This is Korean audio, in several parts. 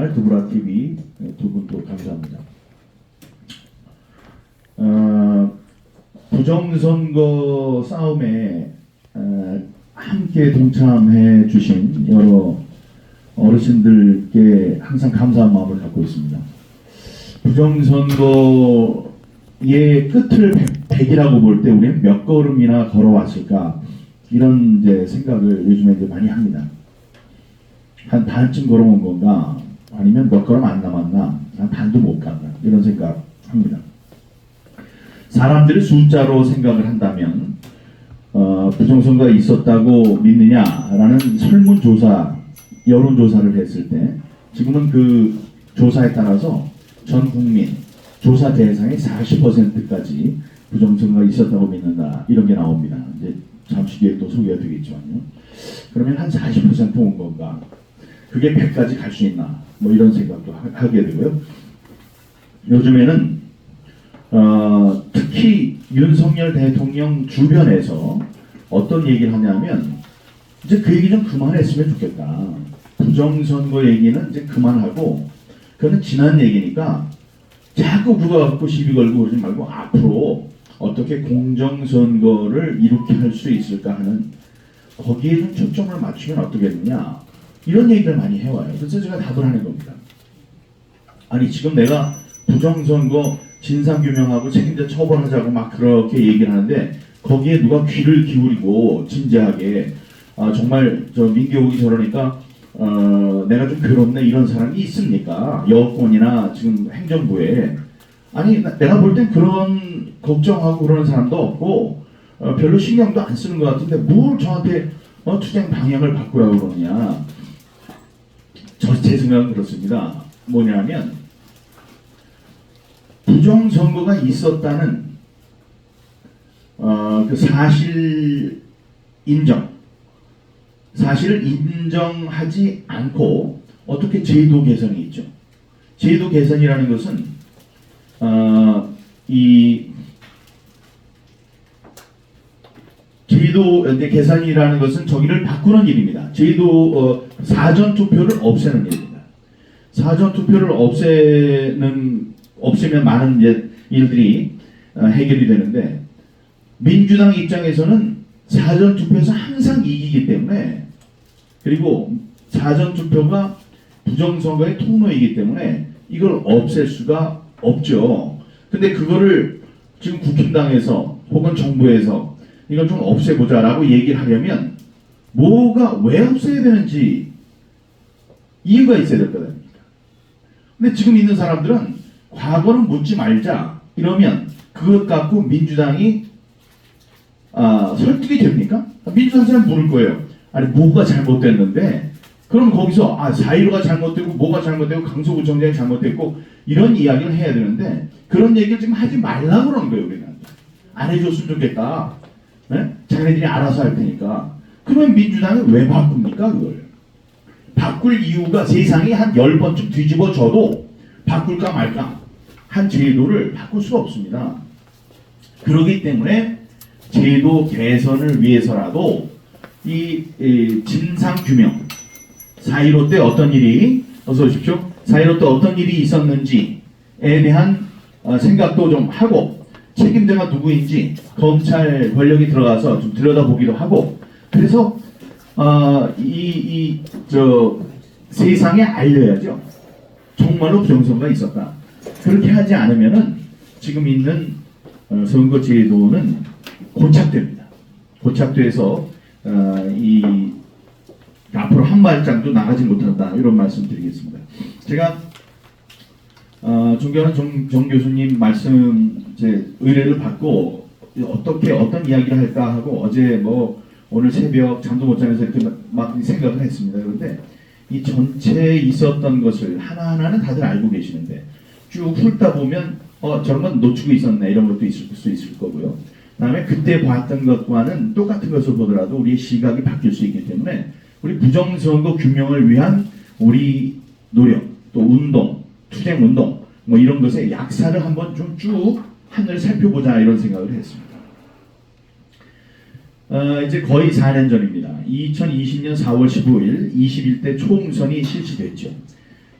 채널 두브라TV 두 분도 감사합니다. 부정선거 싸움에 함께 동참해 주신 여러 어르신들께 항상 감사한 마음을 갖고 있습니다. 부정선거의 끝을 100이라고 볼 때 우리는 몇 걸음이나 걸어왔을까, 이런 이제 생각을 요즘에 이제 많이 합니다. 한 반쯤 걸어온 건가, 아니면 몇 걸음 안 남았나, 한 반도 못 갔나, 이런 생각 합니다. 사람들이 숫자로 생각을 한다면 부정선거가 있었다고 믿느냐라는 설문조사, 여론조사를 했을 때 지금은 그 조사에 따라서 전 국민 조사 대상의 40%까지 부정선거가 있었다고 믿는다, 이런 게 나옵니다. 이제 잠시 뒤에 또 소개가 되겠지만요. 그러면 한 40%온 건가? 그게 100까지 갈 수 있나? 뭐 이런 생각도 하게 되고요. 요즘에는 특히 윤석열 대통령 주변에서 어떤 얘기를 하냐면, 이제 그 얘기 좀 그만했으면 좋겠다. 부정선거 얘기는 이제 그만하고, 그거는 지난 얘기니까 자꾸 그거 갖고 시비 걸고 그러지 말고 앞으로 어떻게 공정선거를 이렇게 할 수 있을까 하는, 거기에 좀 초점을 맞추면 어떻겠느냐, 이런 얘기를 많이 해와요. 그래서 제가 답을 하는 겁니다. 아니, 지금 내가 부정선거 진상규명하고 책임자 처벌하자고 막 그렇게 얘기를 하는데, 거기에 누가 귀를 기울이고 진지하게 정말 저 민교국이 저러니까 내가 좀 괴롭네, 이런 사람이 있습니까? 여권이나 지금 행정부에. 아니, 내가 볼 땐 그런 걱정하고 그러는 사람도 없고 별로 신경도 안 쓰는 것 같은데 뭘 저한테 투쟁 방향을 바꾸라고 그러느냐. 제 생각은 그렇습니다. 뭐냐면, 부정선거가 있었다는 그 사실을 인정하지 않고 어떻게 제도 개선이 있죠. 제도 개선이라는 것은 이 제도 개선이라는 것은 저기를 바꾸는 일입니다. 제도 사전 투표를 없애는 일입니다. 사전 투표를 없애면 많은 이제 일들이 해결이 되는데, 민주당 입장에서는 사전 투표에서 항상 이기기 때문에, 그리고 사전 투표가 부정선거의 통로이기 때문에 이걸 없앨 수가 없죠. 근데 그거를 지금 국힘당에서 혹은 정부에서 이걸 좀 없애보자라고 얘기를 하려면 왜 없애야 되는지 이유가 있어야 될 거 아닙니까? 근데 지금 있는 사람들은 과거는 묻지 말자 이러면 그것 갖고 민주당이 설득이 됩니까? 민주당 사람 물을 거예요. 아니, 뭐가 잘못됐는데, 그럼 거기서 4.15가 잘못되고 뭐가 잘못되고 강서구청장이 잘못됐고 이런 이야기를 해야 되는데, 그런 얘기를 지금 하지 말라고 그러는 거예요. 우리는 안 해줬으면 좋겠다. 네? 자기네들이 알아서 할 테니까. 그러면 민주당이 왜 바꿉니까? 그걸 바꿀 이유가, 세상이 한 10번쯤 뒤집어져도 바꿀까 말까 한 제도를 바꿀 수가 없습니다. 그렇기 때문에 제도 개선을 위해서라도 이 진상규명, 4.15 때 어떤 일이, 어서 오십시오. 4.15 때 어떤 일이 있었는지에 대한 생각도 좀 하고, 책임자가 누구인지 검찰 권력이 들어가서 좀 들여다보기도 하고, 그래서 세상에 알려야죠. 정말로 부정선거가 있었다. 그렇게 하지 않으면은 지금 있는 선거제도는 고착됩니다. 고착돼서 앞으로 한 발짝도 나가지 못한다, 이런 말씀 드리겠습니다. 제가 존경하는 정 교수님 말씀 의뢰를 받고 어떤 이야기를 할까 하고 어제 오늘 새벽 잠도 못 자면서 이렇게 막 생각을 했습니다. 그런데 이 전체에 있었던 것을 하나하나는 다들 알고 계시는데 쭉 훑다 보면 저런 건 놓치고 있었네, 이런 것도 있을 수 있을 거고요. 그다음에 그때 봤던 것과는 똑같은 것을 보더라도 우리의 시각이 바뀔 수 있기 때문에 우리 부정선거 규명을 위한 우리 노력, 또 운동, 투쟁운동 이런 것의 약사를 한번 좀 쭉 하늘을 살펴보자, 이런 생각을 했습니다. 이제 거의 4년 전입니다. 2020년 4월 15일 21대 총선이 실시됐죠.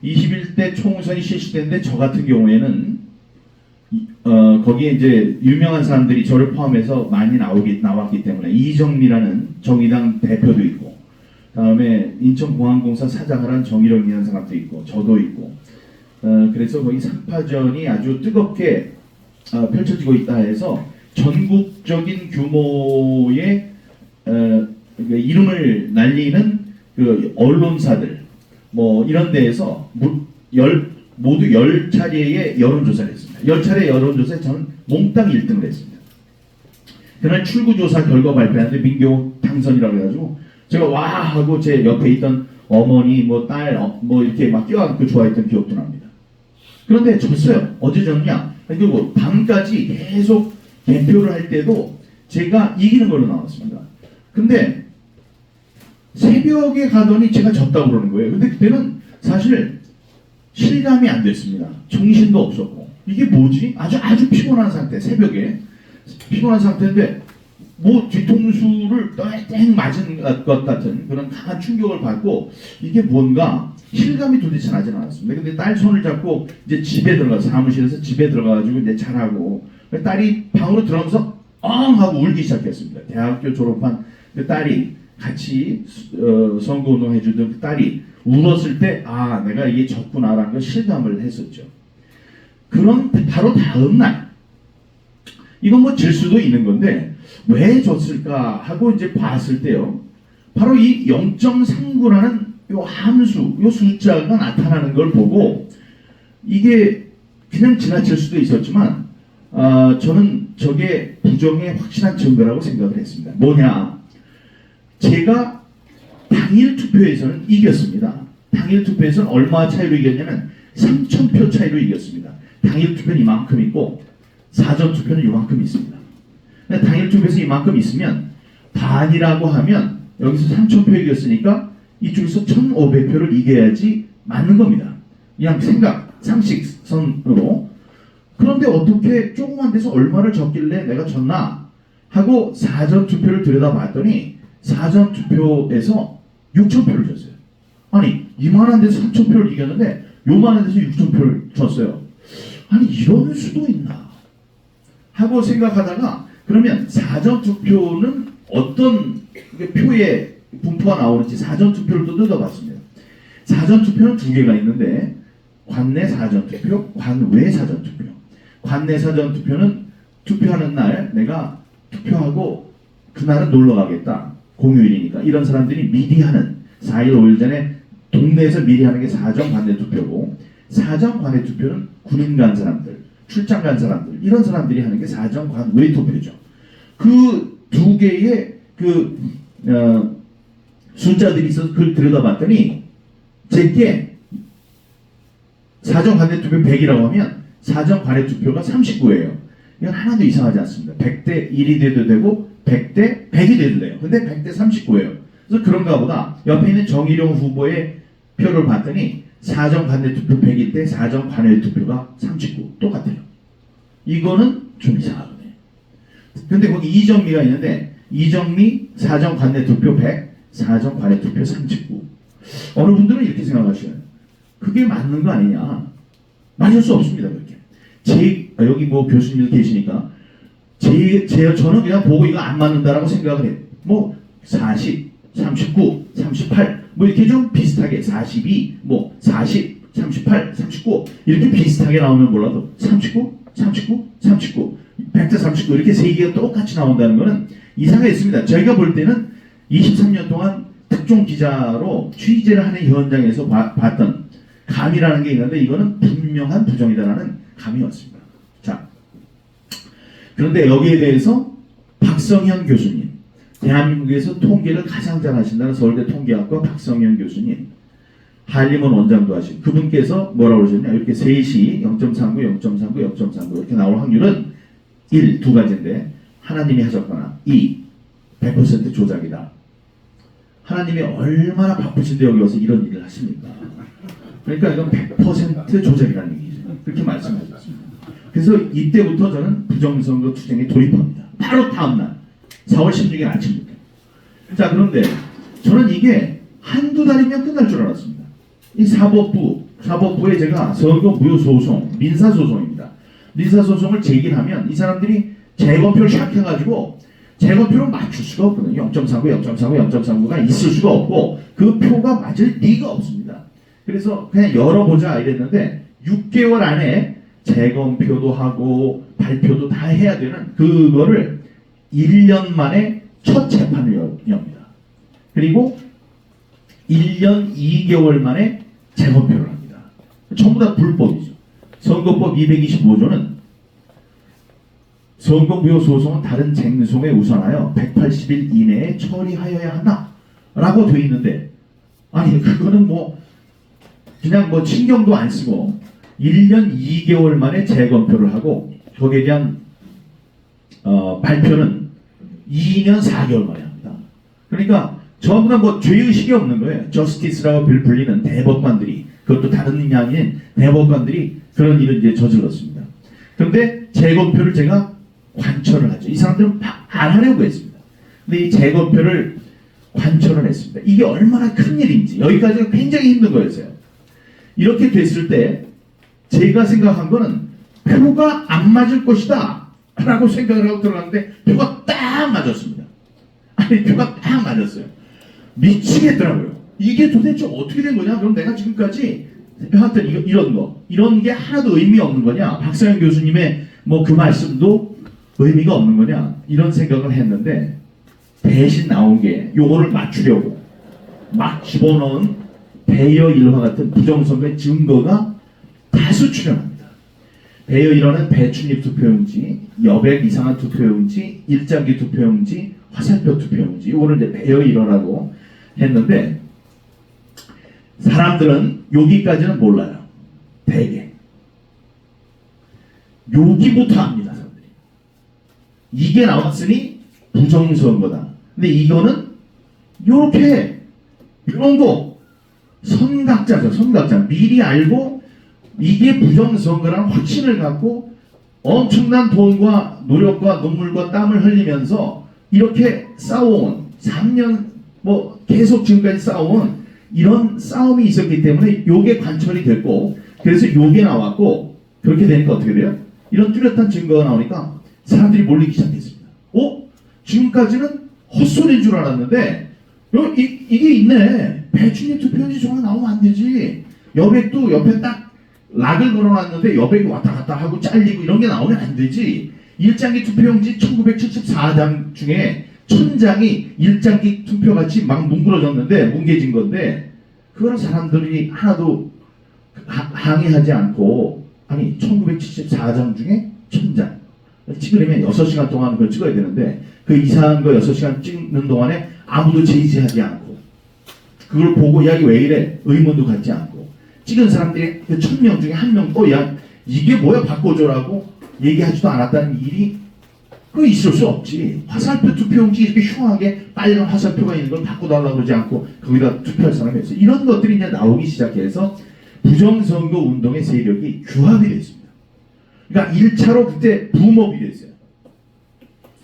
21대 총선이 실시됐는데 저 같은 경우에는 거기에 이제 유명한 사람들이 저를 포함해서 많이 나왔기 때문에 이정미라는 정의당 대표도 있고, 다음에 인천공항공사 사장을 한 정일영이라는 사람도 있고, 저도 있고, 그래서 거기 3파전이 아주 뜨겁게 펼쳐지고 있다 해서 전국적인 규모의 이름을 날리는 그 언론사들 뭐 이런 데에서 모두 10차례의 여론조사를 했습니다. 10차례 여론조사에 저는 몽땅 1등을 했습니다. 그날 출구조사 결과 발표하는데 민경욱 당선이라고 해가지고 제가 와 하고 제 옆에 있던 어머니 뭐 딸 뭐 이렇게 막 껴안고 좋아했던 기억도 납니다. 그런데 졌어요. 어제 졌냐? 그리고 밤까지 계속 개표를 할 때도 제가 이기는 걸로 나왔습니다. 근데 새벽에 가더니 제가 졌다고 그러는 거예요. 근데 그때는 사실 실감이 안 됐습니다. 정신도 없었고 이게 뭐지? 아주 피곤한 상태, 새벽에 피곤한 상태인데 뭐 뒤통수를 땡 맞은 것 같은 그런 강한 충격을 받고 이게 뭔가 실감이 도대체 나진 않았습니다. 근데 딸 손을 잡고 이제 집에 들어가, 사무실에서 집에 들어가가지고 이제 잘하고, 딸이 방으로 들어가면서 엉 하고 울기 시작했습니다. 대학교 졸업한 그 딸이 같이 선거운동 해주던 그 딸이 울었을 때 아 내가 이게 졌구나라는 걸 실감을 했었죠. 그런 바로 다음 날 이건 뭐 질 수도 있는 건데 왜 졌을까 하고 이제 봤을 때요, 바로 이 0.39라는 요 함수, 요 숫자가 나타나는 걸 보고 이게 그냥 지나칠 수도 있었지만 저는 저게 부정의 확실한 증거라고 생각을 했습니다. 뭐냐? 제가 당일 투표에서는 이겼습니다. 당일 투표에서는 얼마 차이로 이겼냐면 3,000표 차이로 이겼습니다. 당일 투표는 이만큼 있고 사전 투표는 이만큼 있습니다. 당일 투표에서 이만큼 있으면 반이라고 하면 여기서 3,000표 이겼으니까 이쪽에서 1,500표를 이겨야지 맞는 겁니다. 그냥 상식선으로. 그런데 어떻게 조그만 데서 얼마를 졌길래 내가 졌나 하고 사전투표를 들여다봤더니 사전투표에서 6,000표를 줬어요. 아니 이만한 데서 3,000표를 이겼는데 요만한 데서 6,000표를 줬어요. 아니 이럴 수도 있나 하고 생각하다가 그러면 사전투표는 어떤 표에 분포가 나오는지 사전투표를 또 뜯어봤습니다. 사전투표는 두 개가 있는데 관내 사전투표, 관외 사전투표. 관내 사전투표는 투표하는 날 내가 투표하고 그날은 놀러 가겠다. 공휴일이니까. 이런 사람들이 미리 하는 4일, 5일 전에 동네에서 미리 하는 게 사전 관내 투표고, 사전 관내 투표는 군인 간 사람들, 출장 간 사람들, 이런 사람들이 하는 게 사전 관외 투표죠. 그 두 개의 숫자들이 있어서 그걸 들여다봤더니 제게 사전 관내 투표 100이라고 하면 사전 관내 투표가 39예요. 이건 하나도 이상하지 않습니다. 100대 1이 돼도 되고 100대 100이 돼도 돼요. 근데 100대 39예요. 그래서 그런가 보다. 옆에 있는 정일용 후보의 표를 봤더니 사전 관내 투표 100일 때 사전 관외 투표가 39. 똑같아요. 이거는 좀 이상하네. 근데 거기 이정미가 있는데 이정미 사전 관내 투표 100, 사전 관외 투표 39. 어느 분들은 이렇게 생각하시나요? 그게 맞는 거 아니냐? 맞을 수 없습니다. 그렇게. 여기 뭐 교수님들 계시니까 저는 그냥 보고 이거 안 맞는다라고 생각을 해요. 뭐 40, 39, 38 뭐 이렇게 좀 비슷하게 42, 뭐 40, 38, 39 이렇게 비슷하게 나오면 몰라도 39, 100대 39 이렇게 세 개가 똑같이 나온다는 거는 이상가 있습니다. 저희가 볼 때는 23년 동안 특종 기자로 취재를 하는 현장에서 봤던 감이라는 게 있는데 이거는 분명한 부정이다라는 감이 왔습니다. 자, 그런데 여기에 대해서 박성현 교수님, 대한민국에서 통계를 가장 잘 하신다는 서울대 통계학과 박성현 교수님, 한림원 원장도 하신 그분께서 뭐라고 그러셨냐, 이렇게 셋이 0.39, 0.39, 0.39 이렇게 나올 확률은 1, 두 가지인데 하나님이 하셨거나 2, 100% 조작이다. 하나님이 얼마나 바쁘신데 여기 와서 이런 일을 하십니까? 그러니까 이건 100% 조작이라는 얘기죠. 그렇게 말씀하셨습니다. 그래서 이때부터 저는 부정선거 투쟁에 돌입합니다. 바로 다음날 4월 16일 아침부터. 자, 그런데 저는 이게 한두 달이면 끝날 줄 알았습니다. 이 사법부 사법부에 제가 선거 무효 소송, 민사 소송입니다. 민사 소송을 제기하면 이 사람들이 재검표를 시작해가지고 재검표를 맞출 수가 없거든요. 0.39, 0.39, 0.39가 있을 수가 없고 그 표가 맞을 리가 없습니다. 그래서 그냥 열어보자 이랬는데 6개월 안에 재검표도 하고 발표도 다 해야 되는 그거를 1년 만에 첫 재판을 엽니다. 그리고 1년 2개월 만에 재검표를 합니다. 전부 다 불법이죠. 선거법 225조는 선거무효 소송은 다른 쟁송에 우선하여 180일 이내에 처리하여야 한다 라고 되어 있는데, 아니 그거는 뭐 그냥 뭐 신경도 안 쓰고 1년 2개월 만에 재검표를 하고 거기에 대한 발표는 2년 4개월 만에 합니다. 그러니까 전부 다 뭐 죄의식이 없는 거예요. 저스티스라고 불리는 대법관들이, 그것도 다른 양인 대법관들이 그런 일을 이제 저질렀습니다. 그런데 재검표를 제가 관철을 하죠. 이 사람들은 안 하려고 했습니다. 근데 이 재검표를 관철을 했습니다. 이게 얼마나 큰 일인지, 여기까지가 굉장히 힘든 거였어요. 이렇게 됐을 때 제가 생각한 거는 표가 안 맞을 것이다 라고 생각을 하고 들어갔는데 표가 딱 맞았습니다. 아니 표가 딱 맞았어요. 미치겠더라고요. 이게 도대체 어떻게 된 거냐? 그럼 내가 지금까지 하여튼 이런 게 하나도 의미 없는 거냐? 박사영 교수님의 뭐 그 말씀도 의미가 없는 거냐? 이런 생각을 했는데 대신 나온 게 요거를 맞추려고 막 집어넣은 배여 일화 같은 부정선거의 증거가 다수 출현합니다. 배여 일화는 배춧잎 투표용지, 여백 이상한 투표용지, 일장기 투표용지, 화살표 투표용지, 요거를 이제 배여 일화라고 했는데 사람들은 여기까지는 몰라요. 대개 여기부터 압니다. 사람들이 이게 나왔으니 부정선거다. 근데 이거는 요렇게 이런 거 선각자죠. 선각자. 미리 알고 이게 부정선거라는 확신을 갖고 엄청난 돈과 노력과 눈물과 땀을 흘리면서 이렇게 싸워온 3년 뭐 계속 지금까지 싸워온 이런 싸움이 있었기 때문에 요게 관철이 됐고, 그래서 요게 나왔고, 그렇게 되니까 어떻게 돼요? 이런 뚜렷한 증거가 나오니까 사람들이 몰리기 시작했습니다. 지금까지는 헛소리인 줄 알았는데 이게 있네. 배춧잎 투표용지 저거 나오면 안 되지. 여백도 옆에 딱 락을 걸어놨는데 여백이 왔다 갔다 하고 잘리고 이런 게 나오면 안 되지. 일장기 투표용지 1974장 중에 1000장이 일장기 투표같이 막 뭉그러졌는데 뭉개진 건데 그거는 사람들이 하나도 항의하지 않고, 아니 1974장 중에 1000장 찍으려면 6시간 동안 그걸 찍어야 되는데 그 이상한 거 6시간 찍는 동안에 아무도 제지하지 않고 그걸 보고 야 이게 왜 이래 의문도 갖지 않고 찍은 사람들이 그 1000명 중에 한 명도 야 이게 뭐야 바꿔줘라고 얘기하지도 않았다는 일이 그 있을 수 없지. 화살표 투표용지 이렇게 흉하게 빨간 화살표가 있는 걸 바꿔달라고 그러지 않고 거기다 투표할 사람이 있어요. 이런 것들이 이제 나오기 시작해서 부정선거 운동의 세력이 규합이 됐습니다. 그러니까 1차로 그때 붐업이 됐어요.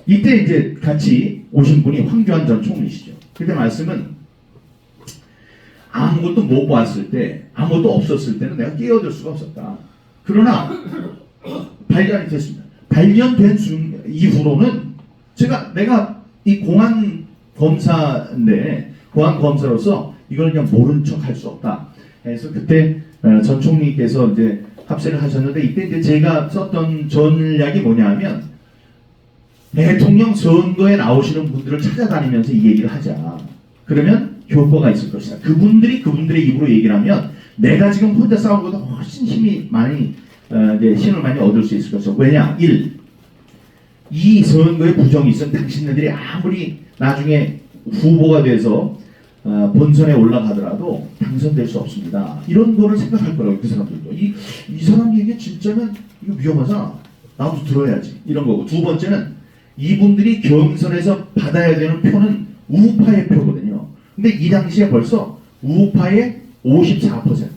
이때 이제 같이 오신 분이 황교안 전 총리시죠. 그때 말씀은 아무것도 못 봤을 때, 아무것도 없었을 때는 내가 끼어들 수가 없었다. 그러나 발견이 됐습니다. 발견된 이후로는 내가 이 공안 검사인데 공안 검사로서 이걸 그냥 모른 척 할 수 없다. 그래서 그때 전 총리께서 이제 합세를 하셨는데 이때 이제 제가 썼던 전략이 뭐냐면 대통령 선거에 나오시는 분들을 찾아다니면서 이 얘기를 하자. 그러면 효과가 있을 것이다. 그분들의 입으로 얘기를 하면 내가 지금 혼자 싸우는 것보다 훨씬 힘이 많이 이제 힘을 많이 얻을 수 있을 것이다. 왜냐? 1. 이 선거에 부정이 있으면 당신네들이 아무리 나중에 후보가 돼서 본선에 올라가더라도 당선될 수 없습니다. 이런 거를 생각할 거라고 그 사람들도. 이 사람 얘기 진짜면 이거 위험하잖아. 나도 들어야지. 이런 거고. 두 번째는 이분들이 경선에서 받아야 되는 표는 우파의 표거든요. 근데 이 당시에 벌써 우파의 54%,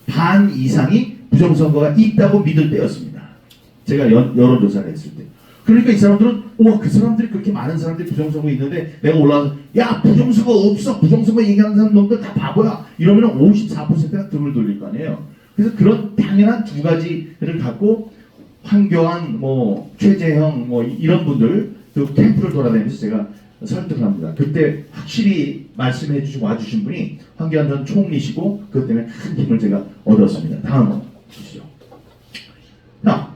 반 이상이 부정선거가 있다고 믿을 때였습니다. 제가 여론조사를 했을 때. 그러니까 이 사람들은 그 사람들이 그렇게 많은 사람들이 부정선거 있는데 내가 올라와서 야 부정선거 없어, 부정선거 얘기하는 사람 놈들 다 바보야 이러면 54%가 등을 돌릴 거 아니에요. 그래서 그런 당연한 두 가지를 갖고 황교안, 최재형 이런 분들 그 캠프를 돌아다니면서 제가 설득을 합니다. 그때 확실히 말씀해 주시고 와주신 분이 황교안 전 총리시고 그것 때문에 큰 힘을 제가 얻었습니다. 다음 주시죠. 자,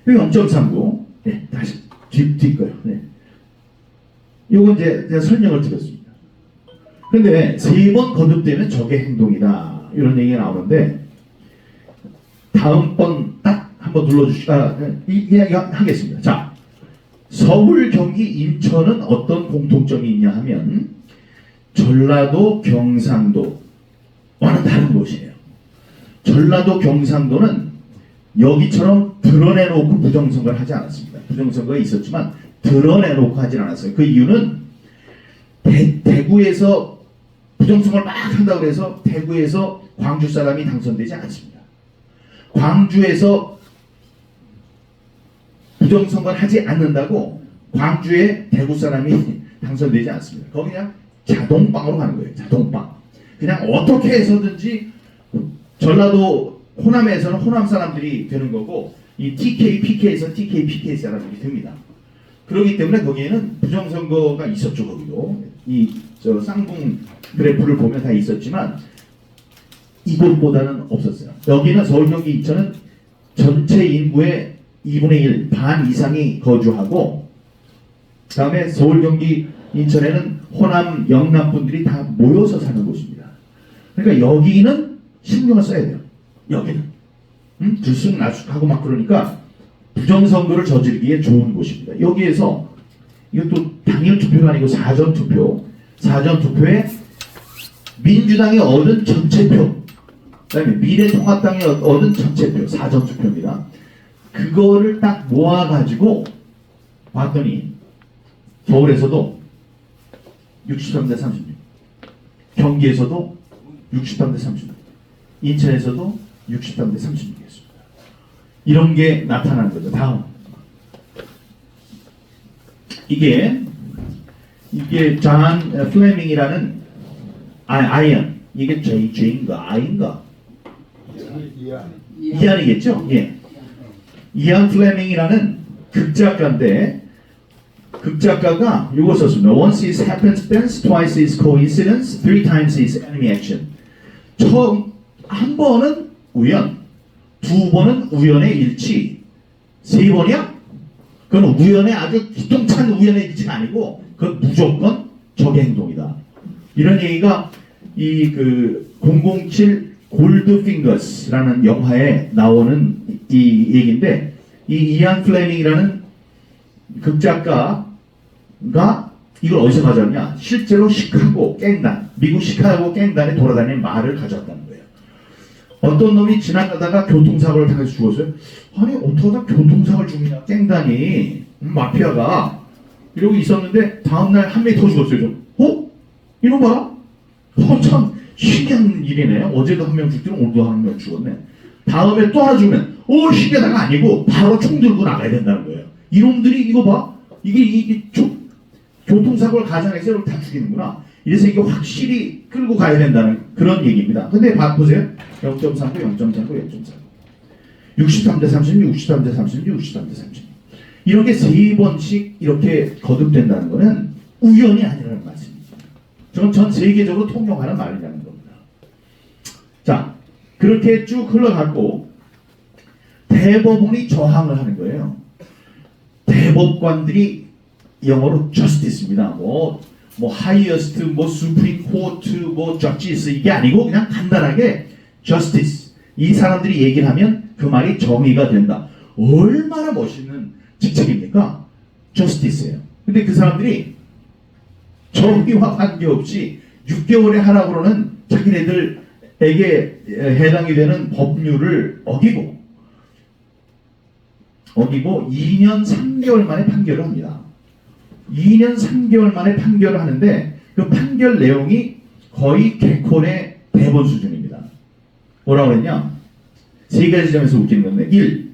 0.39 네, 다시 뒷거요. 네. 요건 이제 제가 설명을 드렸습니다. 그런데 세 번 거듭되면 적의 행동이다 이런 얘기가 나오는데 다음번 딱 한번 눌러주시다 이야기 하겠습니다. 자, 서울, 경기, 인천은 어떤 공통점이 있냐 하면 전라도, 경상도와는 다른 곳이에요. 전라도, 경상도는 여기처럼 드러내놓고 부정선거를 하지 않았습니다. 부정선거가 있었지만 드러내놓고 하진 않았어요. 그 이유는 대구에서 부정선거를 막 한다고 해서 대구에서 광주 사람이 당선되지 않습니다. 광주에서 부정선거를 하지 않는다고 광주에 대구 사람이 당선되지 않습니다. 거기 그냥 자동빵으로 가는 거예요. 자동빵. 그냥 어떻게 해서든지 전라도 호남에서는 호남 사람들이 되는 거고 이 TK, PK에서 TK, PK 사람들이 됩니다. 그렇기 때문에 거기에는 부정선거가 있었죠. 거기도 저 쌍둥 그래프를 보면 다 있었지만 이곳보다는 없었어요. 여기는 서울, 경기, 인천은 전체 인구의 2분의 1, 반 이상이 거주하고 그 다음에 서울, 경기, 인천에는 호남, 영남 분들이 다 모여서 사는 곳입니다. 그러니까 여기는 신경을 써야 돼요. 여기는 들쑥날쑥하고 막 그러니까 부정선거를 저지르기에 좋은 곳입니다. 여기에서 이것도 당일 투표가 아니고 사전 투표에 민주당이 얻은 전체표, 그다음에 미래통합당이 얻은 전체표, 사전 투표입니다. 그거를 딱 모아가지고 봤더니 서울에서도 63대 36, 경기에서도 63대 36, 인천에서도 63대 36이었습니다. 이런 게 나타나는 거죠. 다음. 이게 존 플레밍이라는 아이언, 이게 J인가 I인가? 이안이겠죠? 예. 이안 플레밍이라는 극작가인데 극작가가 이거 썼습니다. Once is happenstance, twice is coincidence, three times is enemy action. 한 번은 우연, 두 번은 우연의 일치, 세 번이야? 그건 우연의 아주 기똥찬 우연의 일치가 아니고 그건 무조건 적의 행동이다. 이런 얘기가 이 007 골드핑거스라는 영화에 나오는 이 얘기인데 이 이안 플레밍이라는 극작가가 이걸 어디서 가져왔냐? 실제로 시카고 깽단, 미국 시카고 깽단에 돌아다니는 말을 가져왔다는 거예요. 어떤 놈이 지나가다가 교통사고를 당해서 죽었어요. 아니 어떻게 하다 교통사고를 죽냐? 깽단이 마피아가 이러고 있었는데 다음날 한 명이 더 죽었어요. 좀. 이놈 봐라. 참 신기한 일이네. 어제도 한 명 죽더니 오늘도 한 명 죽었네. 다음에 또 하나 죽으면 신기하다가 아니고 바로 총 들고 나가야 된다는 거예요. 이놈들이 이거 봐. 이게 교통사고를 가장해서 이걸 다 죽이는구나. 이래서 이게 확실히 끌고 가야 된다는 그런 얘기입니다. 근데 보세요. 0.39, 0.39, 0.39. 63대 36, 63대 36, 63대 36. 이렇게 세 번씩 이렇게 거듭된다는 것은 우연이 아니라는 말씀입니다. 전 세계적으로 통용하는 말이라는 겁니다. 자, 그렇게 쭉 흘러갔고 대법원이 저항을 하는 거예요. 대법관들이 영어로 justice입니다. highest, supreme court, justice 이게 아니고 그냥 간단하게 justice. 이 사람들이 얘기를 하면 그 말이 정의가 된다. 얼마나 멋있는 직책입니까? justice예요. 근데 그 사람들이 정의와 관계없이 6개월에 하라고 그러는 자기네들에게 해당이 되는 법률을 어기고 2년 3개월 만에 판결을 합니다. 2년 3개월 만에 판결을 하는데 그 판결 내용이 거의 개콘의 대본 수준입니다. 뭐라고 그랬냐? 세 가지 점에서 웃기는 건데 1.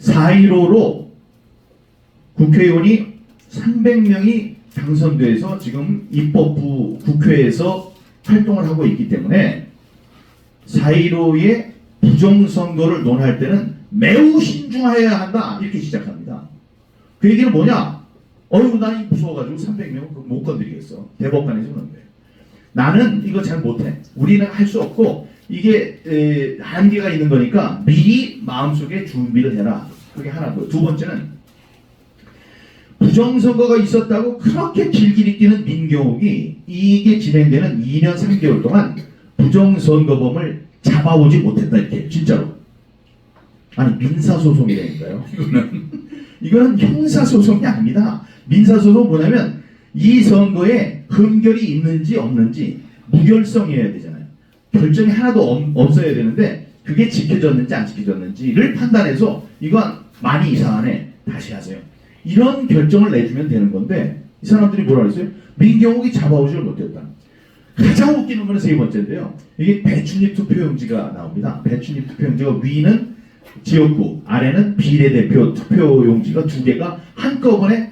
4.15로 국회의원이 300명이 당선돼서 지금 입법부 국회에서 활동을 하고 있기 때문에 4.15의 부정선거를 논할 때는 매우 신중해야 한다. 이렇게 시작합니다. 그 얘기는 뭐냐? 어휴, 나 무서워가지고 300명 못 건드리겠어. 대법관에서 그런 거예요. 나는 이거 잘 못해. 우리는 할 수 없고 이게 한계가 있는 거니까 미리 마음속에 준비를 해라. 그게 하나고요. 두 번째는 부정선거가 있었다고 그렇게 길길이 뛰는 민경욱이 이게 진행되는 2년 3개월 동안 부정선거범을 잡아오지 못했다. 이렇게 진짜로. 아니 민사소송이라니까요. 이거는 형사소송이 아닙니다. 민사소송 뭐냐면 이 선거에 흠결이 있는지 없는지 무결성이어야 되잖아요. 결정이 하나도 없어야 되는데 그게 지켜졌는지 안 지켜졌는지를 판단해서 이건 많이 이상하네. 다시 하세요. 이런 결정을 내주면 되는 건데 이 사람들이 뭐라 그랬어요? 민경욱이 잡아오지를 못했다. 가장 웃기는 거는 세 번째인데요. 이게 배춧잎 투표용지가 나옵니다. 배춧잎 투표용지가 위는 지역구, 아래는 비례대표 투표용지가 두 개가 한꺼번에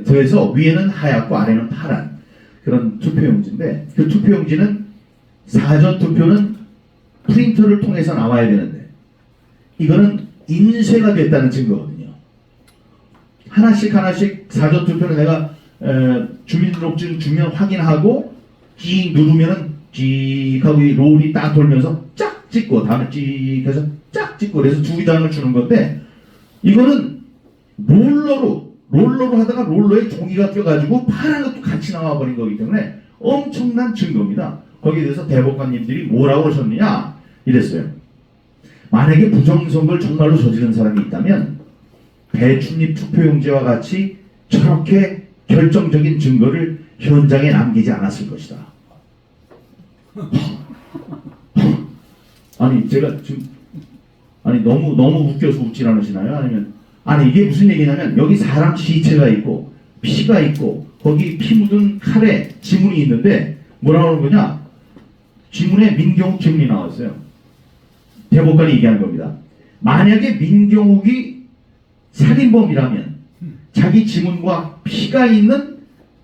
더해서 위에는 하얗고 아래는 파란 그런 투표용지인데 그 투표용지는 사전투표는 프린터를 통해서 나와야 되는데 이거는 인쇄가 됐다는 증거거든요. 하나씩 사전투표는 내가 주민등록증 주면 확인하고 씩 누르면은 씩 하고 이 롤이 딱 돌면서 쫙 찍고 다음에 씩 해서 쫙 찍고 그래서 두 장을 주는 건데 이거는 롤러로 하다가 롤러에 종이가 껴가지고 파란 것도 같이 나와버린 거기 때문에 엄청난 증거입니다. 거기에 대해서 대법관님들이 뭐라고 하셨느냐 이랬어요. 만약에 부정선거를 정말로 저지른 사람이 있다면 배춧잎 투표용지와 같이 저렇게 결정적인 증거를 현장에 남기지 않았을 것이다. 아니 제가 지금 너무 웃겨서 웃질 않으시나요? 아니 이게 무슨 얘기냐면 여기 사람 시체가 있고 피가 있고 거기 피 묻은 칼에 지문이 있는데 뭐라고 하는 거냐? 지문에 민경욱 지문이 나왔어요. 대법관이 얘기하는 겁니다. 만약에 민경욱이 살인범이라면 자기 지문과 피가 있는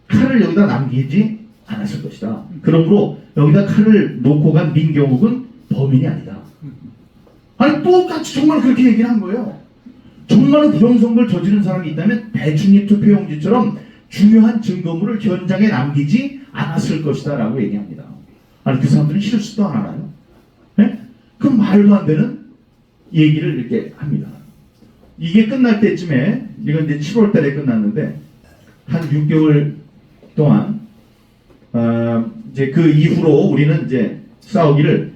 칼을 여기다 남기지 않았을 것이다. 그러므로 여기다 칼을 놓고 간 민경욱은 범인이 아니다. 아니 똑같이 정말 그렇게 얘기를 한 거예요. 정말로 부정선거를 저지른 사람이 있다면 배춧잎 투표용지처럼 중요한 증거물을 현장에 남기지 않았을 것이다 라고 얘기합니다. 아니 그 사람들은 실수도 안 하나요? 네? 그 말도 안 되는 얘기를 이렇게 합니다. 이게 끝날 때쯤에 이건 이제 7월 달에 끝났는데 한 6개월 동안 이제 그 이후로 우리는 이제 싸우기를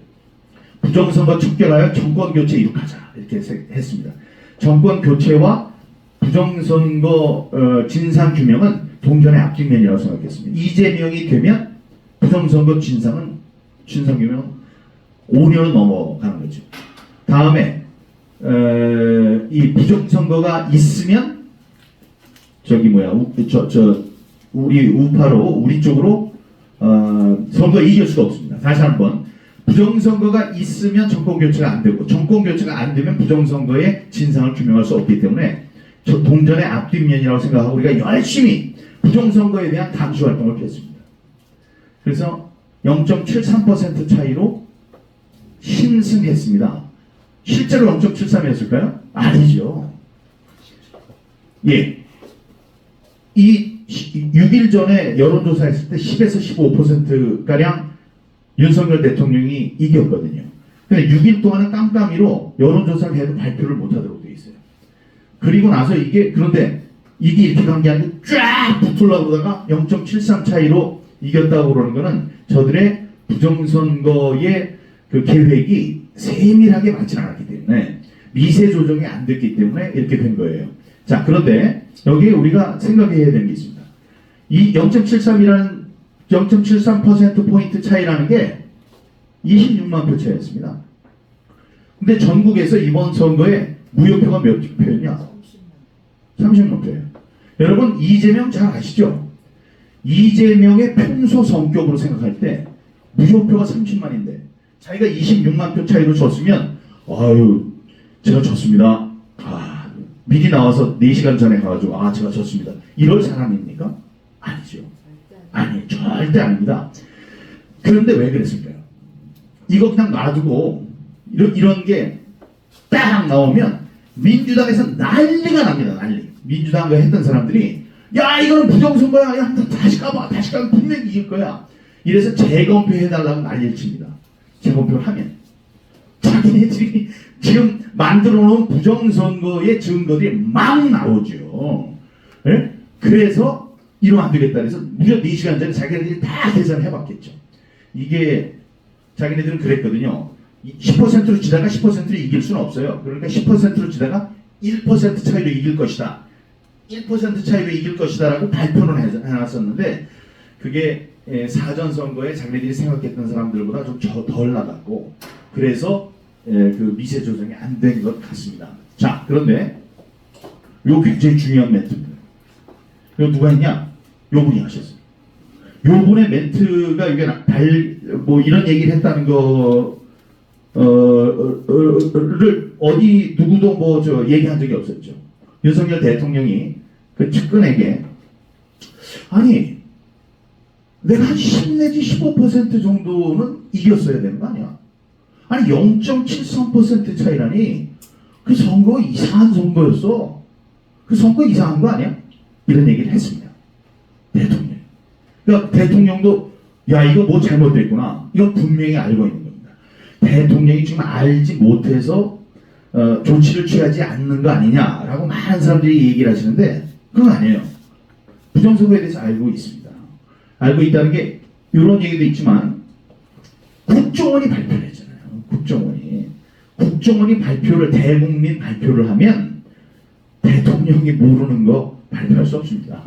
부정선거 척결하여 정권 교체 이룩하자 이렇게 했습니다. 정권 교체와 부정선거 진상 규명은 동전의 앞뒷면이라고 생각했습니다. 이재명이 되면 부정선거 진상 규명 5년은 넘어가는 거죠. 다음에 이 부정선거가 있으면 우리 우파로 우리 쪽으로 선거 이길 수가 없습니다. 다시 한번 부정선거가 있으면 정권교체가 안 되고 정권교체가 안 되면 부정선거의 진상을 규명할 수 없기 때문에 저 동전의 앞뒷면이라고 생각하고 우리가 열심히 부정선거에 대한 감시 활동을 폈습니다. 그래서 0.73% 차이로 신승했습니다. 실제로 0.73이었을까요? 아니죠. 예. 이 6일 전에 여론조사했을 때 10에서 15%가량 윤석열 대통령이 이겼거든요. 근데 6일 동안은 깜깜이로 여론조사를 해도 발표를 못하도록 돼 있어요. 그리고 나서 그런데 이게 이렇게 간 게 아니고 쫙 붙으려고 그러다가 0.73 차이로 이겼다고 그러는 거는 저들의 부정선거의 그 계획이 세밀하게 맞지 않았기 때문에 미세 조정이 안 됐기 때문에 이렇게 된 거예요. 자, 그런데 여기에 우리가 생각해야 되는 게 있습니다. 이 0.73% 차이라는 게 26만 표 차이였습니다. 근데 전국에서 이번 선거에 무효표가 몇 표였냐? 30만 표예요. 여러분 이재명 잘 아시죠? 이재명의 평소 성격으로 생각할 때 무효표가 30만인데 자기가 26만 표 차이로 졌으면 아유 제가 졌습니다. 미리 나와서 4시간 전에 가가지고 제가 졌습니다. 이럴 사람입니까? 아니죠. 아니 절대 아닙니다. 그런데 왜 그랬을까요? 이거 그냥 놔두고 이런 게 딱 나오면 민주당에서 난리가 납니다. 난리. 민주당과 했던 사람들이 야 이거는 부정선거야. 야 다시 가봐. 다시 가면 분명히 이길 거야. 이래서 재검표 해달라고 난리를 칩니다. 재검표를 하면 자기네들이 지금 만들어 놓은 부정선거의 증거들이 막 나오죠. 예? 그래서 이러면 안 되겠다. 그래서 무려 4시간 전에 자기네들이 다 계산을 해봤겠죠. 이게 자기네들은 그랬거든요. 10%로 지다가 10%로 이길 수는 없어요. 그러니까 10%로 지다가 1% 차이로 이길 것이다. 1% 차이로 이길 것이다 라고 발표는 해놨었는데 그게 사전선거에 자기네들이 생각했던 사람들보다 좀 덜 나갔고 그래서 그 미세 조정이 안 된 것 같습니다. 자, 그런데 이거 굉장히 중요한 멘트입니다. 이거 누가 했냐? 요 분이 하셨어요. 요 분의 멘트가 이게 뭐 이런 얘기를 했다는 를 어디 누구도 뭐 저 얘기한 적이 없었죠. 윤석열 대통령이 그 측근에게 아니 내가 한 10 내지 15% 정도는 이겼어야 되는 거 아니야? 아니 0.73% 차이라니 그 선거 이상한 선거였어. 그 선거 이상한 거 아니야? 이런 얘기를 했습니다. 대통령. 그러니까 대통령도 야 이거 뭐 잘못됐구나. 이건 분명히 알고 있는 겁니다. 대통령이 지금 알지 못해서 조치를 취하지 않는 거 아니냐라고 많은 사람들이 얘기를 하시는데 그건 아니에요. 부정선거에 대해서 알고 있습니다. 알고 있다는 게 이런 얘기도 있지만 국정원이 발표를 했잖아요. 국정원이 발표를 대국민 발표를 하면 대통령이 모르는 거 발표할 수 없습니다.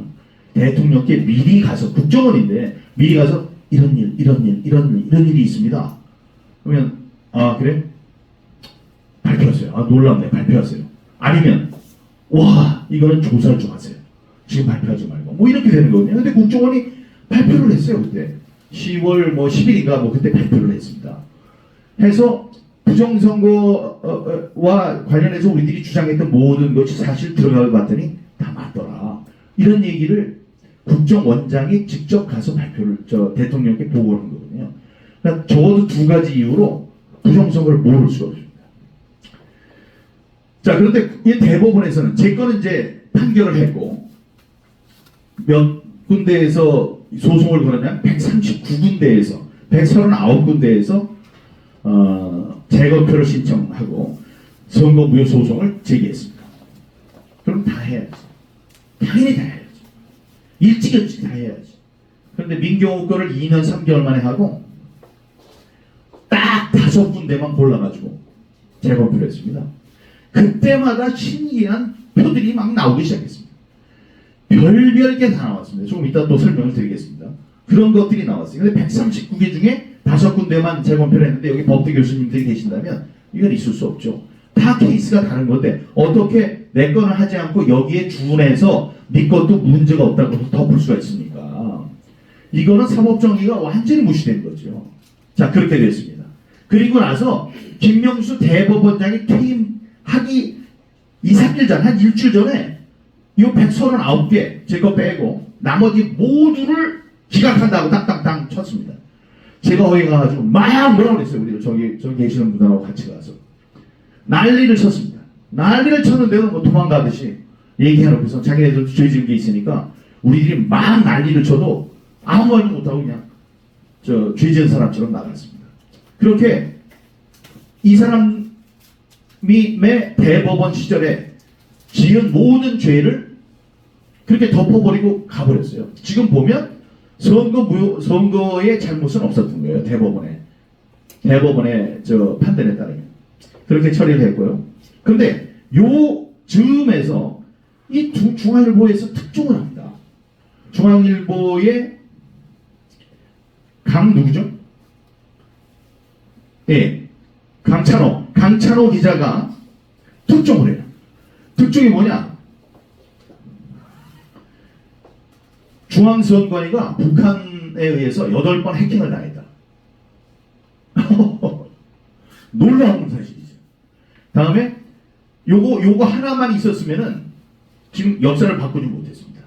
대통령께 미리 가서 국정원인데 미리 가서 이런 일이 있습니다. 그러면 아 그래? 발표하세요. 아 놀랍네. 발표하세요. 아니면 와 이거는 조사를 좀 하세요. 지금 발표하지 말고 뭐 이렇게 되는 거거든요. 근데 국정원이 발표를 했어요. 그때 10월 뭐 10일인가 뭐 그때 발표를 했습니다. 해서 부정선거와 관련해서 우리들이 주장했던 모든 것이 사실 들어가고 봤더니 다 맞더라. 이런 얘기를 국정원장이 직접 가서 발표를 대통령께 보고를 한 거거든요. 그러니까 적어도 두 가지 이유로 부정선거를 모를 수가 없습니다. 자, 그런데 이 대법원에서는 제 거는 이제 판결을 했고 몇 군데에서 소송을 걸었냐면 139군데에서 139군데에서 재검표를 신청하고 선거무효 소송을 제기했습니다. 그럼 다 해야지. 당연히 다 해야지. 일찍 다 해야지. 그런데 민경욱 거를 2년 3개월 만에 하고 딱 5군데만 골라가지고 재검표를 했습니다. 그때마다 신기한 표들이 막 나오기 시작했습니다. 별별 게 다 나왔습니다. 조금 이따 또 설명을 드리겠습니다. 그런 것들이 나왔어요. 근데 139개 중에 5군데만 재검표를 했는데 여기 법대 교수님들이 계신다면 이건 있을 수 없죠. 다 케이스가 다른 건데 어떻게 내 거는 하지 않고 여기에 준해서 네 것도 문제가 없다고 덮을 수가 있습니까? 이거는 사법정의가 완전히 무시된 거죠. 자, 그렇게 됐습니다. 그리고 나서 김명수 대법원장이 퇴임하기 2, 3일 전, 한 일주일 전에 이 139개 제 거 빼고 나머지 모두를 기각한다고 땅땅땅 쳤습니다. 제가 거기 가가지고 막 뭐라고 그랬어요. 우리 저기 계시는 분들하고 같이 가서 난리를 쳤습니다. 난리를 쳤는데도 뭐 도망가듯이 얘기해놓고서 자기네들도 죄 지은 게 있으니까 우리들이 막 난리를 쳐도 아무 말도 못하고 그냥 죄 지은 사람처럼 나갔습니다. 그렇게 이 사람이 대법원 시절에 지은 모든 죄를 그렇게 덮어버리고 가버렸어요. 지금 보면 선거의 잘못은 없었던 거예요. 대법원의 판단에 따르면 그렇게 처리를 했고요. 그런데 요 즈음에서 이 중앙일보에서 특종을 합니다. 중앙일보의 누구죠? 예, 강찬호 기자가 특종을 해요. 특종이 뭐냐? 중앙선관위가 북한에 의해서 8번 해킹을 당했다. 놀라운 사실이죠. 다음에 요거 하나만 있었으면은 지금 역사를 바꾸지 못했습니다.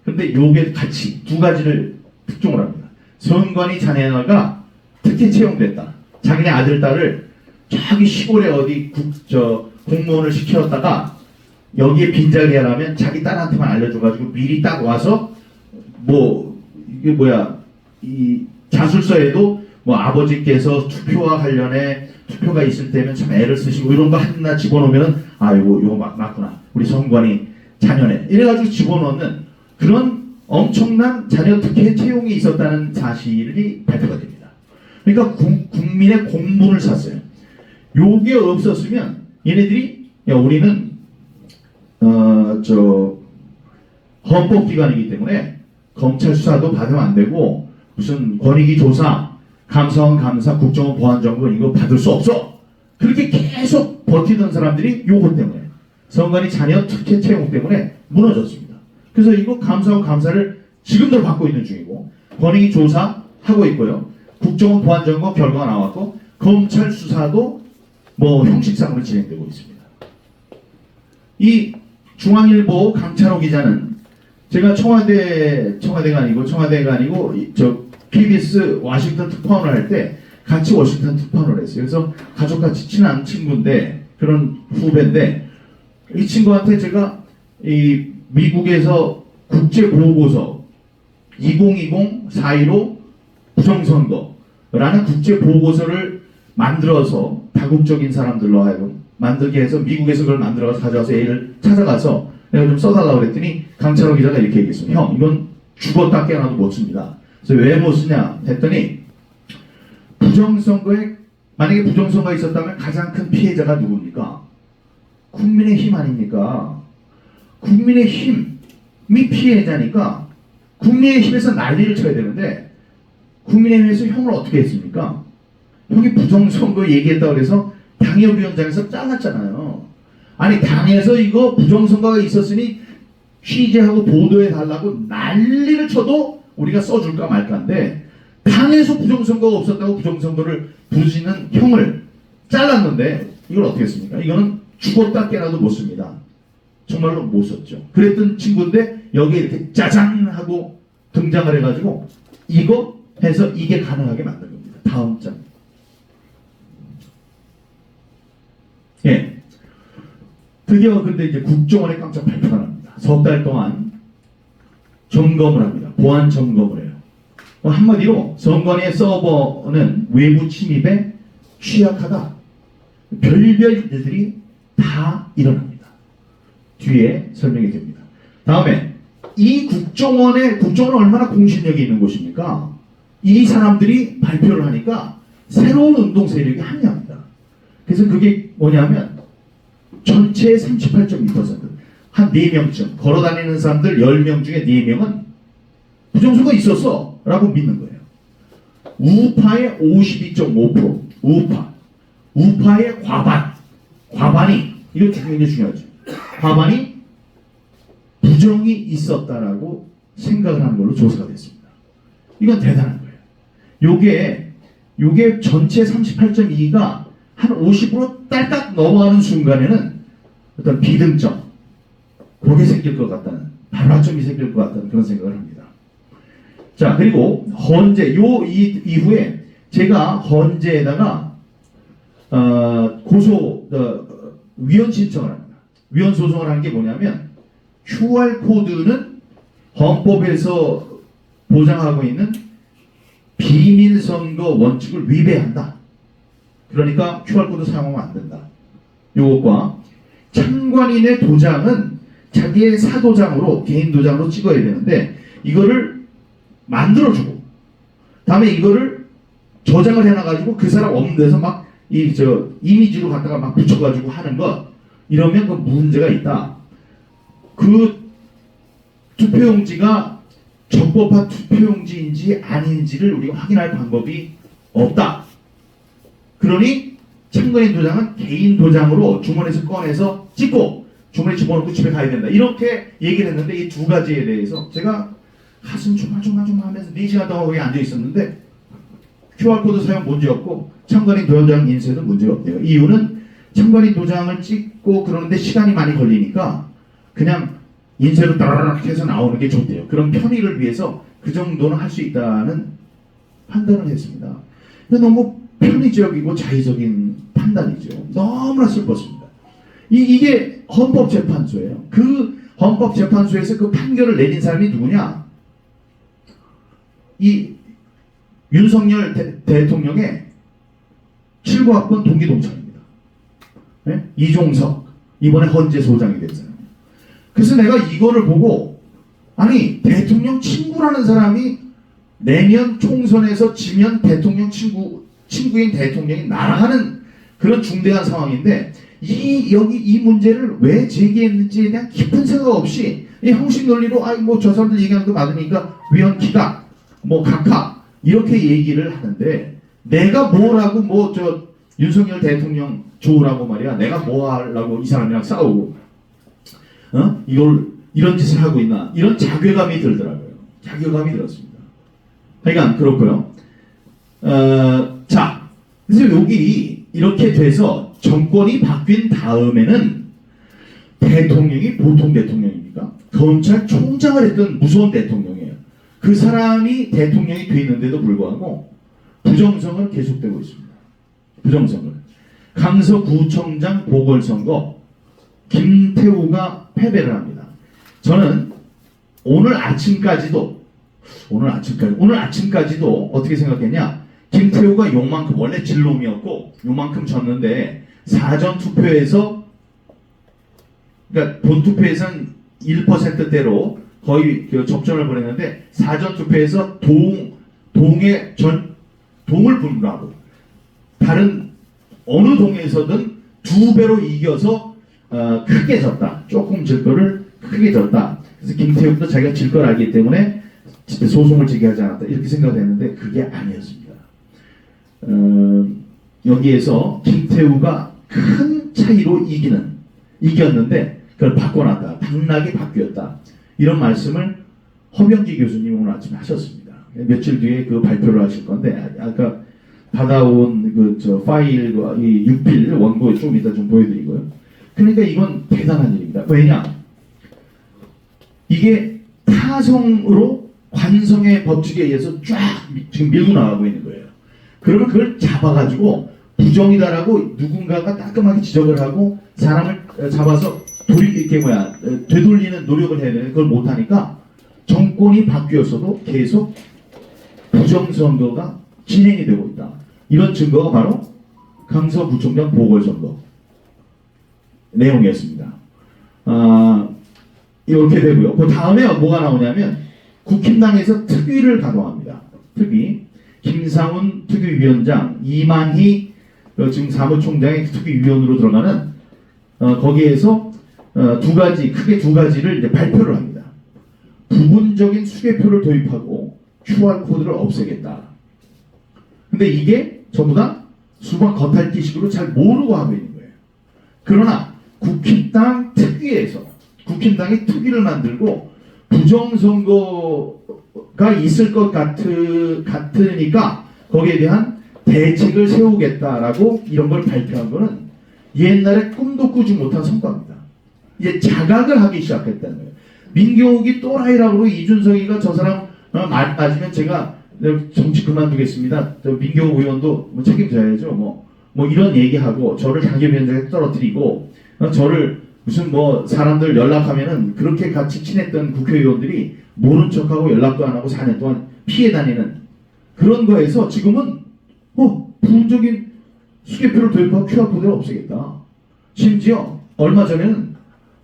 근데 요게 같이 두 가지를 특종을 합니다. 선관위 자녀가 특혜 채용됐다. 자기네 아들, 딸을 저기 시골에 어디 공무원을 시켰다가 여기에 빈자리 하라면 자기 딸한테만 알려줘가지고 미리 딱 와서 이게 이 자술서에도 아버지께서 투표와 관련해 투표가 있을 때면 참 애를 쓰시고 이런 거 하나 집어넣으면 요거 맞구나. 우리 선관위 자녀네. 이래가지고 집어넣는 그런 엄청난 자녀 특혜 채용이 있었다는 사실이 발표가 됩니다. 그러니까 국민의 공분을 샀어요. 요게 없었으면 얘네들이 우리는 헌법기관이기 때문에 검찰 수사도 받으면 안 되고 무슨 권익위 조사, 감사원 감사, 국정원 보안정권 이거 받을 수 없어. 그렇게 계속 버티던 사람들이 요거 때문에 선관위 자녀 특혜 채용 때문에 무너졌습니다. 그래서 이거 감사원 감사를 지금도 받고 있는 중이고 권익위 조사 하고 있고요. 국정원 보안정권 결과가 나왔고 검찰 수사도 형식상으로 진행되고 있습니다. 이 중앙일보 강찬호 기자는 제가 청와대가 아니고 KBS 워싱턴 특파원을 할 때 같이 워싱턴 특파원을 했어요. 그래서 가족같이 친한 친구인데 그런 후배인데 이 친구한테 제가 이 미국에서 국제보고서 2020-4.15 부정선거라는 국제보고서를 만들어서 다국적인 사람들로 하여금 만들게 해서 미국에서 그걸 만들어서 가져와서 얘를 찾아가서 내가 좀 써달라고 그랬더니 강찬호 기자가 이렇게 얘기했어요. 형, 이건 죽었다 깨어나도 못 씁니다. 그래서 왜 못 쓰냐 했더니 만약에 부정선거가 있었다면 가장 큰 피해자가 누굽니까? 국민의힘 아닙니까? 국민의힘이 피해자니까 국민의힘에서 난리를 쳐야 되는데 국민의힘에서 형을 어떻게 했습니까? 형이 부정선거 얘기했다고 해서 당협위원장에서 잘랐잖아요. 아니 당에서 이거 부정선거가 있었으니 취재하고 보도해달라고 난리를 쳐도 우리가 써줄까 말까인데 당에서 부정선거가 없었다고 부정선거를 부르시는 형을 잘랐는데 이걸 어떻게 했습니까? 이거는 죽었다 깨라도 못 씁니다. 정말로 못 썼죠. 그랬던 친구인데 여기에 이렇게 짜잔 하고 등장을 해가지고 이거 해서 이게 가능하게 만든 겁니다. 다음 장. 예. 드디어 근데 이제 국정원에 깜짝 발표가 납니다. 석 달 동안 점검을 합니다. 보안 점검을 해요. 한마디로 선관위의 서버는 외부 침입에 취약하다. 별별 일들이 다 일어납니다. 뒤에 설명이 됩니다. 다음에 이 국정원은 얼마나 공신력이 있는 곳입니까? 이 사람들이 발표를 하니까 새로운 운동 세력이 합류합니다. 그래서 그게 뭐냐면 전체의 38.2%, 한 4명쯤 걸어다니는 사람들 10명 중에 4명은 부정선거 있었어 라고 믿는 거예요. 우파의 52.5%, 우파의 과반이 이거 굉장히 중요하죠. 과반이 부정이 있었다라고 생각을 하는 걸로 조사가 됐습니다. 이건 대단한 거예요. 요게 전체 38.2가 한 50으로 딸깍 넘어가는 순간에는 어떤 비등점, 그게 생길 것 같다는, 발화점이 생길 것 같다는 그런 생각을 합니다. 자, 그리고 헌재, 이후에 제가 헌재에다가 위헌 신청을 합니다. 위헌 소송을 한 게 뭐냐면 QR코드는 헌법에서 보장하고 있는 비밀선거 원칙을 위배한다. 그러니까 QR코드 사용하면 안 된다. 요것과 참관인의 도장은 자기의 사도장으로 개인 도장으로 찍어야 되는데 이거를 만들어주고 다음에 이거를 저장을 해놔가지고 그 사람 없는 데서 막 이미지로 갖다가 막 붙여가지고 하는 것 이러면 그 문제가 있다. 그 투표용지가 적법한 투표용지인지 아닌지를 우리가 확인할 방법이 없다. 그러니 참관인 도장은 개인 도장으로 주머니에서 꺼내서 찍고 주머니에 집어넣고 집에 가야 된다. 이렇게 얘기를 했는데 이 두 가지에 대해서 제가 가슴 조마조마하면서 4시간 동안 거기 앉아 있었는데 QR코드 사용 문제없고 참관인 도장 인쇄도 문제가 없대요. 이유는 참관인 도장을 찍고 그러는데 시간이 많이 걸리니까 그냥 인쇄로 따라락 해서 나오는 게 좋대요. 그런 편의를 위해서 그 정도는 할 수 있다는 판단을 했습니다. 근데 너무 편의적이고 자의적인 판단이죠. 너무나 슬펐습니다. 이게 헌법재판소예요. 그 헌법재판소에서 그 판결을 내린 사람이 누구냐? 이 윤석열 대통령의 7과학번 동기동창입니다. 네? 이종석, 이번에 헌재 소장이 됐잖아요. 그래서 내가 이거를 보고, 아니 대통령 친구라는 사람이 내년 총선에서 지면 대통령 친구인 대통령이 날아가는 그런 중대한 상황인데, 여기 이 문제를 왜 제기했는지에 대한 깊은 생각 없이 형식 논리로 뭐 저 사람들 얘기하는 거 맞으니까 위헌 기각 뭐 각하 이렇게 얘기를 하는데, 내가 뭐라고 뭐 저 윤석열 대통령 좋으라고 말이야, 내가 뭐 하려고 이 사람이랑 싸우고 이걸 이런 짓을 하고 있나, 이런 자괴감이 들더라고요. 자괴감이 들었습니다. 그러니까 그렇고요. 자, 그래서 여기 이렇게 돼서 정권이 바뀐 다음에는 대통령이 보통 대통령입니까? 검찰총장을 했던 무서운 대통령이에요. 그 사람이 대통령이 돼 있는데도 불구하고 부정선거는 계속되고 있습니다. 부정선거. 강서구청장 보궐선거 김태우가 패배를 합니다. 저는 오늘 아침까지도 어떻게 생각했냐? 김태우가 요만큼, 원래 진놈이었고 요만큼 졌는데 사전투표에서, 그러니까 본투표에서는 1%대로 거의 그 접전을 벌였는데, 사전투표에서 동을 불문하고 다른 어느 동에서든 2배로 이겨서 크게 졌다. 조금 질 거를 크게 졌다. 그래서 김태우도 자기가 질 걸 알기 때문에 소송을 제기하지 않았다. 이렇게 생각했는데 그게 아니었습니다. 여기에서 김태우가 큰 차이로 이겼는데 그걸 바꿔놨다. 당락이 바뀌었다. 이런 말씀을 허병기 교수님 오늘 아침에 하셨습니다. 며칠 뒤에 그 발표를 하실 건데, 아까 받아온 그 파일, 이 6필 원고 좀 이따 좀 보여드리고요. 그러니까 이건 대단한 일입니다. 왜냐? 이게 타성으로 관성의 법칙에 의해서 쫙 지금 밀고 나가고 있는 거예요. 그러면 그걸 잡아가지고 부정이다라고 누군가가 따끔하게 지적을 하고 사람을 잡아서 되돌리는 노력을 해야 되는데 그걸 못하니까 정권이 바뀌었어도 계속 부정선거가 진행이 되고 있다. 이런 증거가 바로 강서구청장 보궐선거 내용이었습니다. 이렇게 되고요. 그 다음에 뭐가 나오냐면 국힘당에서 특위를 가동합니다. 특위. 김상훈 특위위원장, 이만희 지금 사무총장의 특위위원으로 들어가는 거기에서 크게 두 가지를 이제 발표를 합니다. 부분적인 수개표를 도입하고 QR코드를 없애겠다. 근데 이게 전부 다 수박 겉핥기식으로 잘 모르고 하고 있는 거예요. 그러나 국힘당 특위에서 국힘당이 특위를 만들고 부정선거가 있을 것 같으니까 거기에 대한 대책을 세우겠다라고 이런 걸 발표한 거는 옛날에 꿈도 꾸지 못한 성과입니다. 이제 자각을 하기 시작했다는 거예요. 민경욱이 또라이라고 이준석이가 저 사람 말 따지면 제가 정치 그만두겠습니다. 민경욱 의원도 뭐 책임져야죠. 뭐 이런 얘기하고 저를 당협위원장에 떨어뜨리고 저를 무슨 뭐 사람들 연락하면은 그렇게 같이 친했던 국회의원들이 모른 척하고 연락도 안 하고 4년 동안 피해 다니는 그런 거에서 지금은 부분적인 수개표를 도입하고 QR코드를 없애겠다. 심지어 얼마 전에는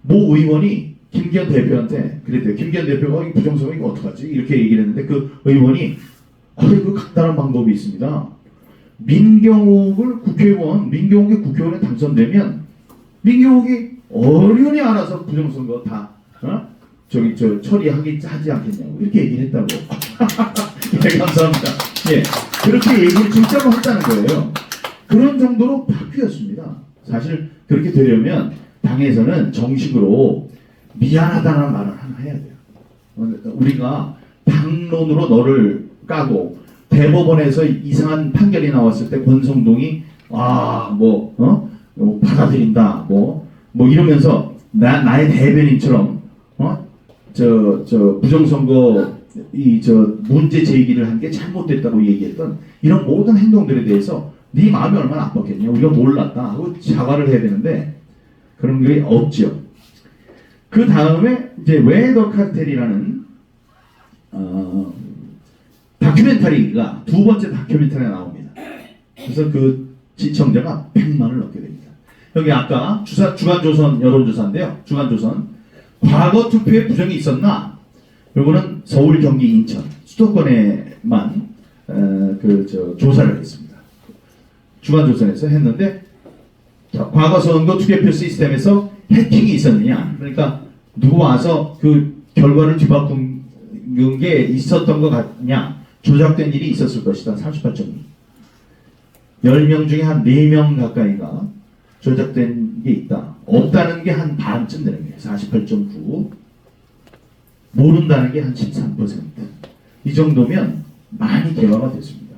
모 의원이 김기현 대표한테 그랬대요. 김기현 대표가 부정선거 이거 어떡하지? 이렇게 얘기를 했는데 그 의원이 그 간단한 방법이 있습니다. 민경욱이 국회의원에 당선되면 민경욱이 어련히 알아서 부정선거 다 처리하지 않겠냐고 이렇게 얘기를 했다고. 네, 감사합니다. 예, 그렇게 얘기를 진짜로 했다는 거예요. 그런 정도로 바뀌었습니다. 사실 그렇게 되려면 당에서는 정식으로 미안하다는 말을 하나 해야 돼요. 우리가 당론으로 너를 까고 대법원에서 이상한 판결이 나왔을 때 권성동이 받아들인다 뭐 이러면서 나의 대변인처럼 부정선거 문제 제기를 한 게 잘못됐다고 얘기했던 이런 모든 행동들에 대해서 네 마음이 얼마나 아팠겠냐. 우리가 몰랐다 하고 사과를 해야 되는데 그런 게 없죠. 그 다음에 이제 왜 더 카르텔이라는 다큐멘터리가 두 번째 다큐멘터리가 나옵니다. 그래서 그 시청자가 100만을 넘게 됩니다. 여기 아까 주간조선 여론조사인데요. 주간조선 과거 투표에 부정이 있었나? 요거는 서울, 경기, 인천 수도권에만 조사를 했습니다. 주간조선에서 했는데 과거 선거 투개표 시스템에서 해킹이 있었느냐? 그러니까 누구 와서 그 결과를 뒤바꾼 게 있었던 것 같냐? 조작된 일이 있었을 것이다. 38.2. 10명 중에 한 4명 가까이가 조작된 게 있다. 없다는 게 한 반쯤 되는 거예요. 48.9. 모른다는 게 한 13%. 이 정도면 많이 개화가 됐습니다.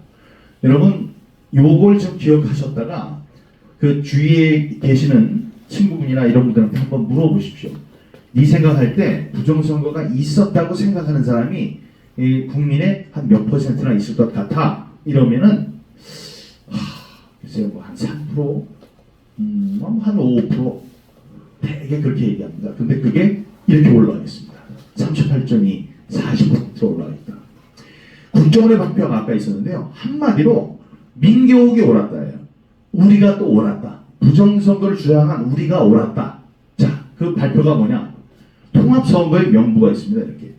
여러분, 요걸 좀 기억하셨다가 그 주위에 계시는 친구분이나 이런 분들한테 한번 물어보십시오. 네 생각할 때 부정선거가 있었다고 생각하는 사람이 국민의 한 몇 %나 있을 것 같아? 이러면은 글쎄요, 뭐 한 3%, 한 5% 되게 그렇게 얘기합니다. 근데 그게 이렇게 올라와 있습니다. 38.2, 40% 올라와 있다. 국정원의 발표가 아까 있었는데요. 한마디로 민교옥이 옳았다예요. 우리가 또 옳았다. 부정선거를 주장한 우리가 옳았다. 자, 그 발표가 뭐냐? 통합선거의 명부가 있습니다. 이렇게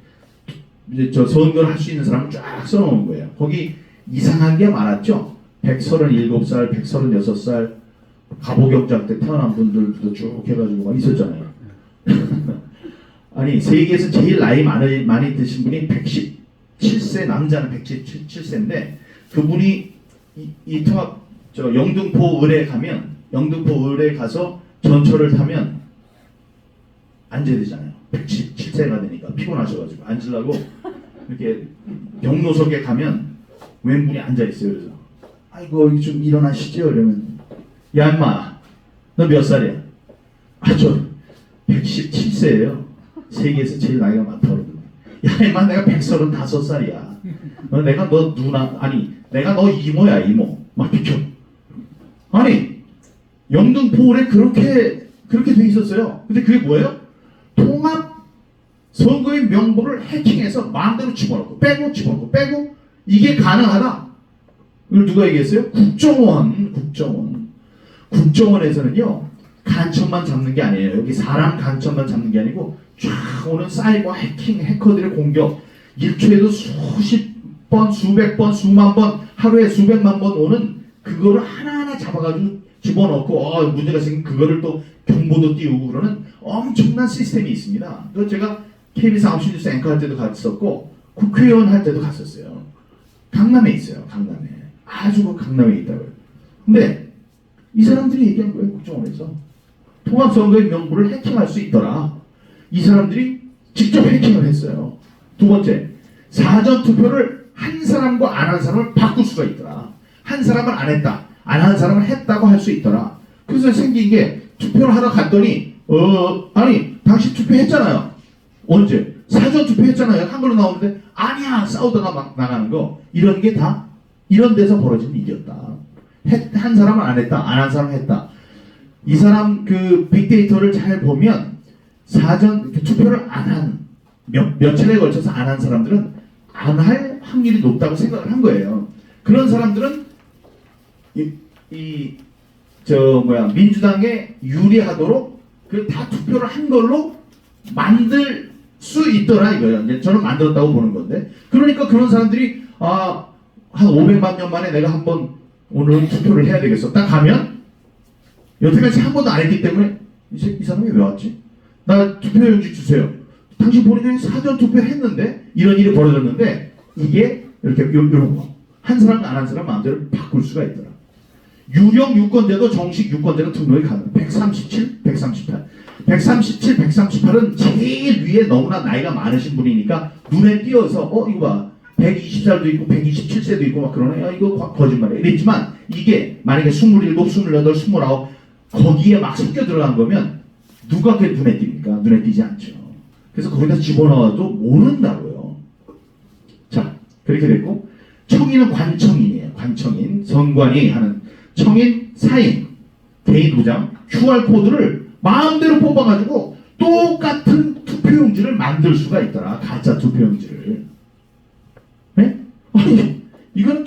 이제 저 선거를 할 수 있는 사람을 쫙 써놓은 거예요. 거기 이상한 게 많았죠. 137살, 136살 가보경장 때 태어난 분들도 쭉 해가지고 막 있었잖아요. 아니 세계에서 제일 나이 많이 드신 분이 117세, 남자는 117세인데 그분이 이 통합 영등포 을에 가서 전철을 타면 앉아야 되잖아요. 117세가 되니까 피곤하셔가지고 앉으려고 이렇게 경로석에 가면 왼분이 앉아있어요. 그래서 아이고 좀 일어나시죠. 이러면 야 인마 너 몇 살이야? 아 저 117세예요. 세계에서 제일 나이가 많다고 그러더니 야 인마 내가 135살이야. 내가 너 누나 아니 내가 너 이모야 이모. 막 비켜. 아니 영등포울에 그렇게 돼 있었어요. 근데 그게 뭐예요? 통합 선거의 명부를 해킹해서 마음대로 집어넣고 빼고 이게 가능하다. 이걸 누가 얘기했어요? 국정원에서는요 간첩만 잡는 게 아니에요. 여기 사람 간첩만 잡는 게 아니고 쫙 오는 사이버 해킹 해커들의 공격 1초에도 수십 번, 수백 번, 수만 번 하루에 수백만 번 오는 그거를 하나하나 잡아가지고 집어넣고 문제가 생긴 그거를 또 경보도 띄우고 그러는 엄청난 시스템이 있습니다. 그거 제가 KBS 9시 뉴스 앵커 할 때도 갔었고 국회의원 할 때도 갔었어요. 강남에 있어요. 강남에. 아주 강남에 있다고요. 근데 이 사람들이 얘기한 거예요. 국정원에서. 통합선거의 명부를 해킹할 수 있더라. 이 사람들이 직접 해킹을 했어요. 두 번째, 사전투표를 한 사람과 안 한 사람을 바꿀 수가 있더라. 한 사람은 안 했다. 안 한 사람은 했다고 할 수 있더라. 그래서 생긴 게 투표를 하러 갔더니 아니 당신 투표했잖아요. 언제? 사전 투표했잖아요. 한글로 나오는데 아니야 싸우다가 막 나가는 거 이런 게 다 이런 데서 벌어진 일이었다. 한 사람은 안 했다. 안 한 사람은 했다. 이 사람 그 빅데이터를 잘 보면 사전 투표를 안 한 몇 차례에 걸쳐서 안 한 사람들은 안 할 확률이 높다고 생각을 한 거예요. 그런 사람들은 민주당에 유리하도록 그 다 투표를 한 걸로 만들 수 있더라 이거예요. 이제 저는 만들었다고 보는 건데 그러니까 그런 사람들이 한 500만 년 만에 내가 한번 오늘 투표를 해야 되겠어. 딱 가면 여태까지 한 번도 안 했기 때문에 이 사람이 왜 왔지? 나 투표용지 주세요. 당신 본인이 사전 투표했는데 이런 일이 벌어졌는데 이게 이렇게 이런 거. 한 사람 안 한 사람 마음대로 바꿀 수가 있더라. 유령 유권자도 정식 유권자로 등록이 가능. 137, 138. 137, 138은 제일 위에 너무나 나이가 많으신 분이니까 눈에 띄어서 이거 봐. 120살도 있고 127세도 있고 막 그러네. 이거 거짓말이야. 이랬지만 이게 만약에 27, 28, 29 거기에 막 섞여 들어간 거면 누가 그게 눈에 띕니까? 눈에 띄지 않죠. 그래서 거기다 집어넣어도 모른다고요. 자, 그렇게 됐고 청인은 관청인이에요. 관청인, 선관위 하는 성인, 사인, 개인 도장, QR코드를 마음대로 뽑아가지고 똑같은 투표용지를 만들 수가 있더라. 가짜 투표용지를. 네? 아니, 이건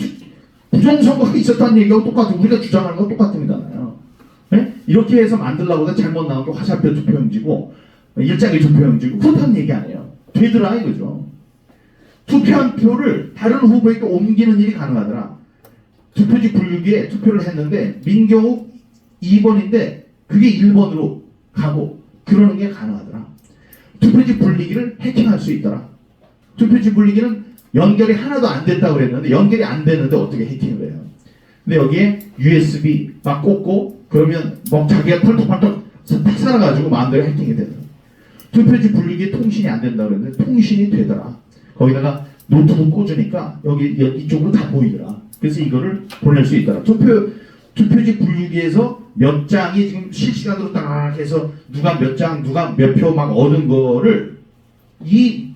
부정선거가 있었다는 얘기하고 똑같은, 우리가 주장하는 거 똑같은 거잖아요. 네? 이렇게 해서 만들려고 해서 잘못 나온 게 화살표 투표용지고 일자리 투표용지고 그렇다는 얘기 아니에요. 되더라 이거죠. 투표한 표를 다른 후보에게 옮기는 일이 가능하더라. 투표지 분류기에 투표를 했는데 민경욱 2번인데 그게 1번으로 가고 그러는 게 가능하더라. 투표지 분리기를 해킹할 수 있더라. 투표지 분리기는 연결이 하나도 안 됐다고 그랬는데 연결이 안 되는데 어떻게 해킹을 해요. 근데 여기에 USB 막 꽂고 그러면 뭐 자기가 털떡털떡 탁 살아가지고 마음대로 해킹이 되더라. 투표지 분리기에 통신이 안 된다고 그랬는데 통신이 되더라. 거기다가 노트북 꽂으니까 여기 이쪽으로 다 보이더라. 그래서 이거를 보낼 수 있더라. 투표지 분류기에서 몇 장이 지금 실시간으로 딱 해서 누가 몇 장, 누가 몇 표 막 얻은 거를 이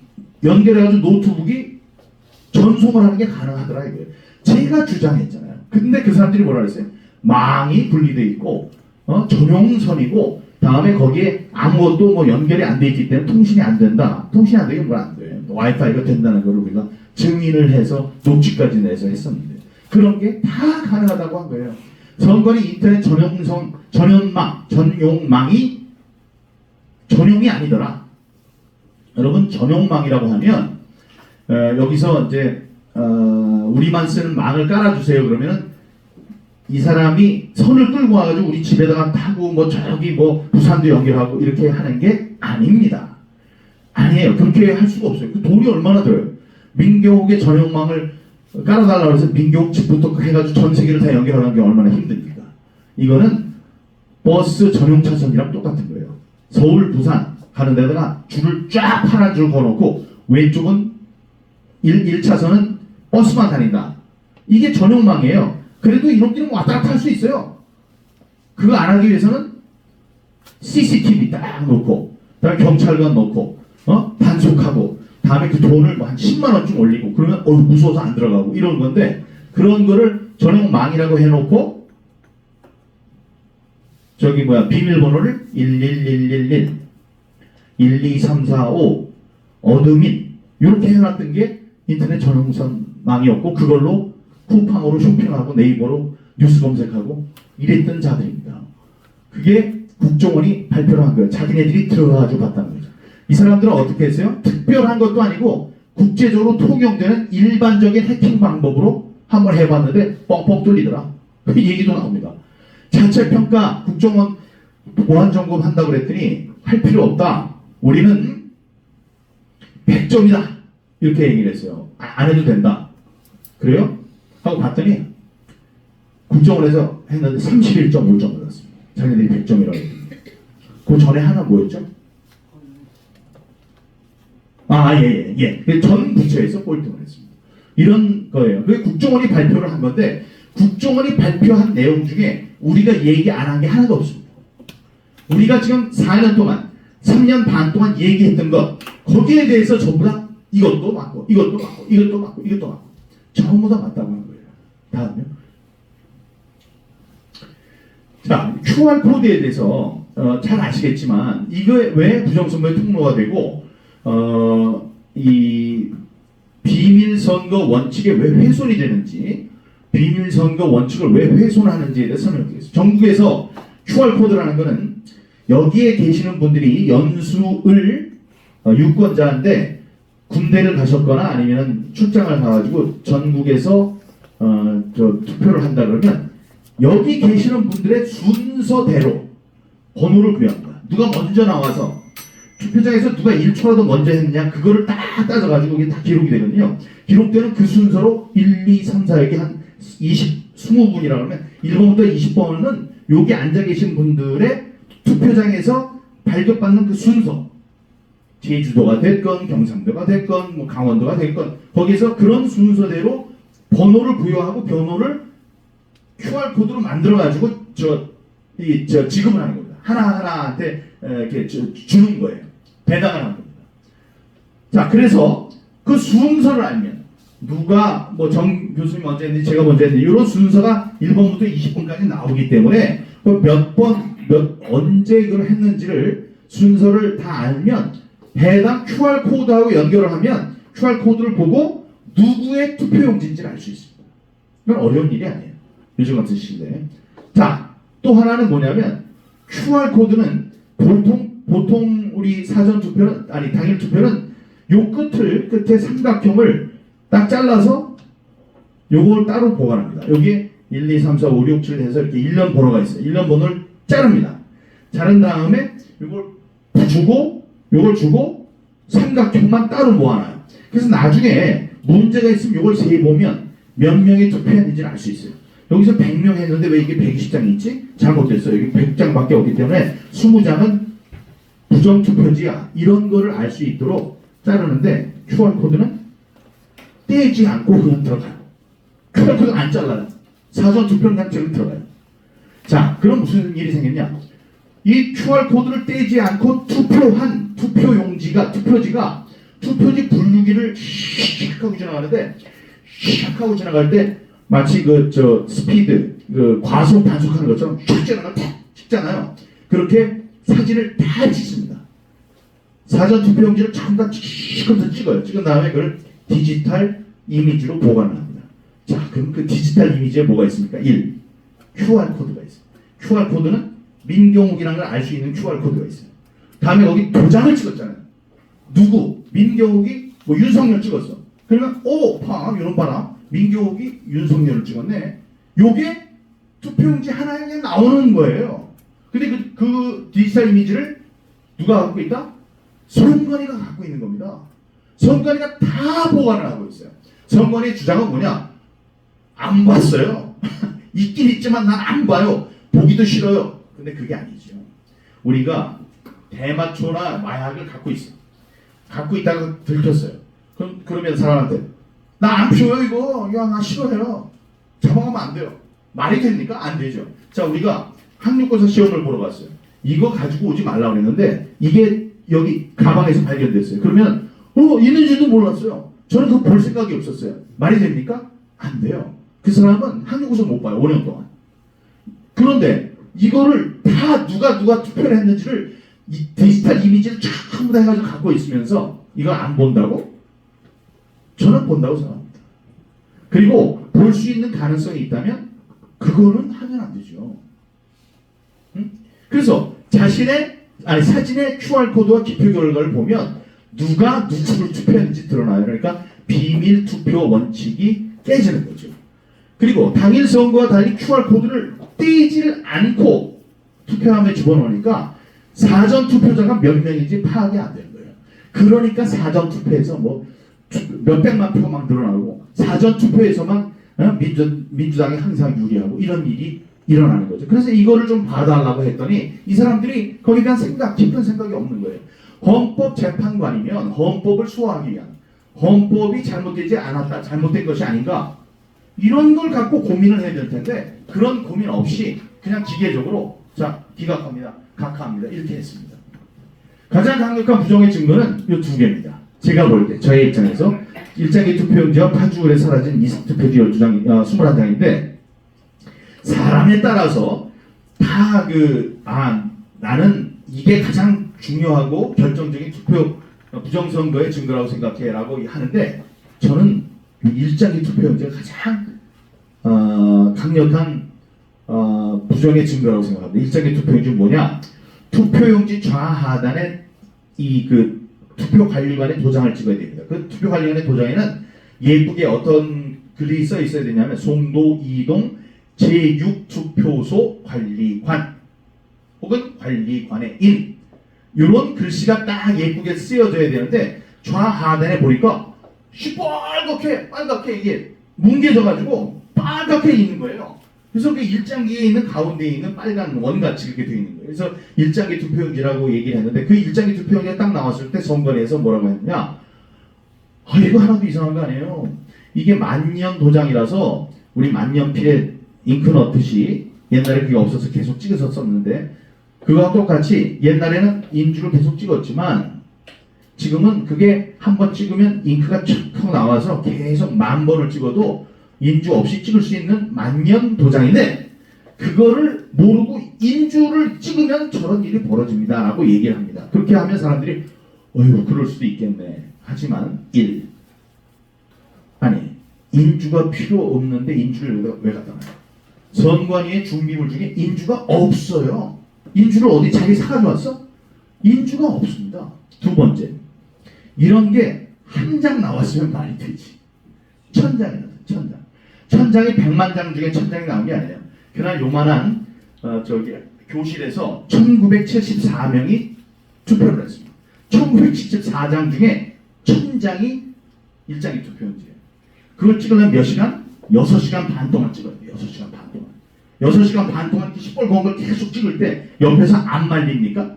연결해가지고 노트북이 전송을 하는 게 가능하더라 이거예요. 제가 주장했잖아요. 근데 그 사람들이 뭐라 그랬어요? 망이 분리돼 있고 전용선이고 다음에 거기에 아무것도 뭐 연결이 안 돼 있기 때문에 통신이 안 된다. 통신이 안 되긴 뭘 안 돼. 와이파이가 된다는 걸 우리가 증인을 해서 녹취까지 내서 했었는데 그런 게 다 가능하다고 한 거예요. 선거는 인터넷 전용망이 전용이 아니더라. 여러분 전용망이라고 하면 여기서 이제 우리만 쓰는 망을 깔아주세요 그러면은 이 사람이 선을 끌고 와가지고 우리 집에다가 타고 뭐 저기 뭐 부산도 연결하고 이렇게 하는 게 아닙니다. 아니에요. 그렇게 할 수가 없어요. 그 돈이 얼마나 들어요. 민경욱의 전용망을 깔아달라고 해서 민경욱 집부터 해가지고 전 세계를 다 연결하는 게 얼마나 힘듭니까? 이거는 버스 전용 차선이랑 똑같은 거예요. 서울, 부산 가는 데다가 줄을 쫙 파란 줄 걸어놓고 왼쪽은 1차선은 버스만 다닌다. 이게 전용망이에요. 그래도 이놈들은 왔다 갔다 할 수 있어요. 그거 안 하기 위해서는 CCTV 딱 놓고 그다음에 경찰관 놓고 단속하고 다음에 그 돈을 뭐 한 10만 원쯤 올리고 그러면 무서워서 안 들어가고 이런 건데 그런 거를 전용망이라고 해놓고 저기 비밀번호를 11111 12345 어드민 이렇게 해놨던 게 인터넷 전용선 망이었고 그걸로 쿠팡으로 쇼핑하고 네이버로 뉴스 검색하고 이랬던 자들입니다. 그게 국정원이 발표를 한 거예요. 자기네들이 들어가가지고 봤다는 거죠. 이 사람들은 어떻게 했어요? 특별한 것도 아니고 국제적으로 통용되는 일반적인 해킹 방법으로 한번 해봤는데 뻥뻥 뚫리더라. 그 얘기도 나옵니다. 자체평가 국정원 보안점검 한다고 그랬더니 할 필요 없다. 우리는 100점이다. 이렇게 얘기를 했어요. 안 해도 된다. 그래요? 하고 봤더니 국정원에서 했는데 31.5점 받았습니다. 자기들이 100점이라고 했는데 그 전에 하나 뭐였죠? 전 부처에서 꼴등을 했습니다. 이런 거예요. 그게 국정원이 발표를 한 건데 국정원이 발표한 내용 중에 우리가 얘기 안 한 게 하나도 없습니다. 우리가 지금 4년 동안 3년 반 동안 얘기했던 것 거기에 대해서 전부 다 이것도 맞고 이것도 맞고 이것도 맞고 이것도 맞고 전부 다 맞다고 하는 거예요. 다음요. 자, QR코드에 대해서 잘 아시겠지만 이거 왜 부정선거의 통로가 되고 이 비밀선거 원칙에 왜 훼손이 되는지 비밀선거 원칙을 왜 훼손하는지에 대해서 설명드리겠습니다. 전국에서 QR코드라는 것은 여기에 계시는 분들이 연수을 유권자인데 군대를 가셨거나 아니면 출장을 가가지고 전국에서 투표를 한다 그러면 여기 계시는 분들의 순서대로 번호를 부여합니다. 누가 먼저 나와서 투표장에서 누가 1초라도 먼저 했느냐 그거를 딱 따져가지고 이게 다 기록이 되거든요. 기록되는 그 순서로 1, 2, 3, 4 여기 한 20분이라고 하면 1번부터 20번은 여기 앉아 계신 분들의 투표장에서 발급받는 그 순서 제주도가 됐건 경상도가 됐건 뭐 강원도가 됐건 거기서 그런 순서대로 번호를 부여하고 번호를 QR코드로 만들어가지고 지급을 하는 겁니다. 하나하나한테 이렇게 주는 거예요. 배당을 하는 겁니다. 자, 그래서 그 순서를 알면 누가 뭐 정 교수님 먼저 했는지 제가 먼저 했는지 이런 순서가 1번부터 20번까지 나오기 때문에 언제 이걸 했는지를 순서를 다 알면 해당 QR코드하고 연결을 하면 QR코드를 보고 누구의 투표용지인지를 알 수 있습니다. 이건 어려운 일이 아니에요. 요즘 같은 시대에. 자, 또 하나는 뭐냐면 QR코드는 보통 우리 사전 투표는 아니 당일 투표는 요 끝에 삼각형을 딱 잘라서 요걸 따로 보관합니다. 여기에 1, 2, 3, 4, 5, 6, 7 해서 이렇게 1년 번호가 있어요. 1년 번호를 자릅니다. 자른 다음에 요걸 주고 삼각형만 따로 모아놔요. 그래서 나중에 문제가 있으면 요걸 세보면 몇 명이 투표했는지를 알 수 있어요. 여기서 100명 했는데 왜 이게 120장이 있지? 잘못됐어요. 여기 100장밖에 없기 때문에 20장은 부정투표지야. 이런 거를 알 수 있도록 자르는데 QR코드는 떼지 않고 그냥 들어가요. QR코드는 안 잘라요. 사전투표는 그냥 저기 들어가요. 자, 그럼 무슨 일이 생겼냐? 이 QR코드를 떼지 않고 투표지가 투표지 분류기를 샥 하고 지나가는데 샥 하고 지나갈 때 마치 스피드, 과속 단속하는 것처럼 샥 찍잖아요. 그렇게 사진을 다 찍습니다. 사전 투표용지를 전부 다 찍어요. 찍은 다음에 그걸 디지털 이미지로 보관을 합니다. 자, 그럼 그 디지털 이미지에 뭐가 있습니까? 1. QR코드가 있어요. QR코드는 민경욱이라는 걸 알 수 있는 QR코드가 있어요. 다음에 거기 도장을 찍었잖아요. 누구? 민경욱이 윤석열 찍었어. 그러면 이런 봐라. 민경욱이 윤석열을 찍었네. 요게 투표용지 하나에 그냥 나오는 거예요. 근데 그 디지털 이미지를 누가 갖고 있다? 선관위가 갖고 있는 겁니다. 선관위가 다 보관을 하고 있어요. 선관위의 주장은 뭐냐? 안 봤어요. 있긴 있지만 난 안 봐요. 보기도 싫어요. 근데 그게 아니죠. 우리가 대마초나 마약을 갖고 있어. 갖고 있다가 들켰어요. 그러면 사람한테 나 안 피워요 이거. 야, 나 싫어해요. 잡아가면 안 돼요. 말이 됩니까? 안 되죠. 자, 우리가 학력고사 시험을 보러 갔어요. 이거 가지고 오지 말라고 했는데 이게 여기 가방에서 발견됐어요. 그러면 있는지도 몰랐어요. 저는 그거 볼 생각이 없었어요. 말이 됩니까? 안 돼요. 그 사람은 학력고사 못 봐요. 5년 동안. 그런데 이거를 다 누가 투표를 했는지를 이 디지털 이미지를 전부 다 해가지고 갖고 있으면서 이걸 안 본다고? 저는 본다고 생각합니다. 그리고 볼 수 있는 가능성이 있다면 그거는 하면 안 되죠. 그래서 사진의 QR코드와 기표 결과를 보면 누가 누구를 투표했는지 드러나요. 그러니까 비밀 투표 원칙이 깨지는 거죠. 그리고 당일 선거와 달리 QR코드를 떼지를 않고 투표함에 집어넣으니까 사전 투표자가 몇 명인지 파악이 안 되는 거예요. 그러니까 사전 투표에서 몇백만 표가 막 늘어나고 사전 투표에서만 민주당이 항상 유리하고 이런 일이 일어나는 거죠. 그래서 이거를 좀 봐달라고 했더니 이 사람들이 거기에 대한 깊은 생각이 없는 거예요. 헌법재판관이면 헌법을 수호하기 위한 헌법이 잘못된 것이 아닌가 이런 걸 갖고 고민을 해야 될 텐데 그런 고민 없이 그냥 기계적으로 기각합니다. 각하합니다. 이렇게 했습니다. 가장 강력한 부정의 증거는 이 두 개입니다. 제가 볼 때 저의 입장에서 일장기 투표용지와 파주을에 사라진 이색 투표지 12장, 21장인데 사람에 따라서 다 나는 이게 가장 중요하고 결정적인 부정선거의 증거라고 생각해 라고 하는데 저는 일장기 투표용지가 가장 강력한 부정의 증거라고 생각합니다. 일장기 투표용지는 뭐냐? 투표용지 좌하단에 투표관리관의 도장을 찍어야 됩니다. 그 투표관리관의 도장에는 예쁘게 어떤 글이 써 있어야 되냐면 송도 이동 제6투표소 관리관 혹은 관리관의 인 이런 글씨가 딱 예쁘게 쓰여져야 되는데 좌하단에 보니까 빨갛게 이게 뭉개져가지고 빨갛게 있는 거예요. 그래서 그 일장기에 있는 가운데에 있는 빨간 원같이 그렇게 되어 있는 거예요. 그래서 일장기 투표용지라고 얘기를 했는데 그 일장기 투표용지가 딱 나왔을 때 선관위에서 뭐라고 했냐? 이거 하나도 이상한 거 아니에요. 이게 만년 도장이라서 우리 만년필에 잉크 넣듯이 옛날에 그게 없어서 계속 찍어서 썼는데 그거와 똑같이 옛날에는 인주를 계속 찍었지만 지금은 그게 한 번 찍으면 잉크가 촥 하고 나와서 계속 10,000번을 찍어도 인주 없이 찍을 수 있는 만년 도장인데 그거를 모르고 인주를 찍으면 저런 일이 벌어집니다 라고 얘기를 합니다. 그렇게 하면 사람들이 어휴 그럴 수도 있겠네. 하지만 아니 인주가 필요 없는데 인주를 왜 갖다 놔요? 선관위의 준비물 중에 인주가 없어요. 인주를 어디 자기 사가져 왔어? 인주가 없습니다. 두 번째, 이런 게 한 장 나왔으면 말이 되지. 천장이 나왔어요. 천장이 100만 장 중에 천장이 나온 게 아니에요. 그날 요만한 교실에서 1974명이 투표를 했습니다. 1974장 중에 1000장이 일장이 투표용지예요. 그걸 찍으려면 몇 시간? 6시간 반 동안 찍어야 돼요. 6시간 반 동안. 6시간 반 동안 이렇게 시뻘건 걸 계속 찍을 때 옆에서 안 말립니까?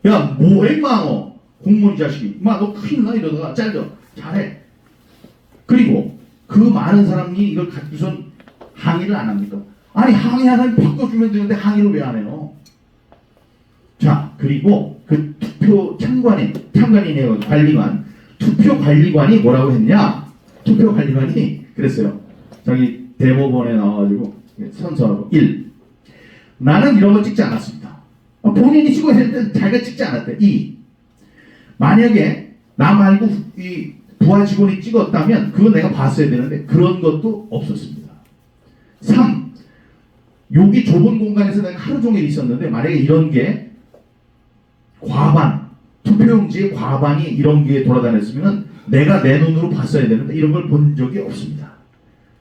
야 뭐해 임마 공무원 자식이 임마 너 큰일 나 이러다가 잘려. 잘해. 그리고 그 많은 사람이 이걸 갖고선 항의를 안 합니까? 아니 항의하면 바꿔주면 되는데 항의를 왜 안 해요? 자 그리고 그 투표 참관인이에요. 관리관. 투표 관리관이 뭐라고 했냐? 투표 관리관이 그랬어요. 자기 대법원에 나와가지고 선서하고 1. 나는 이런 거 찍지 않았습니다. 본인이 찍어야 되는데 자기가 찍지 않았대. 2. 만약에 나 말고 이 부하 직원이 찍었다면 그건 내가 봤어야 되는데 그런 것도 없었습니다. 3. 여기 좁은 공간에서 내가 하루 종일 있었는데 만약에 이런 게 과반, 투표용지의 과반이 이런 게 돌아다녔으면 내가 내 눈으로 봤어야 되는데 이런 걸 본 적이 없습니다.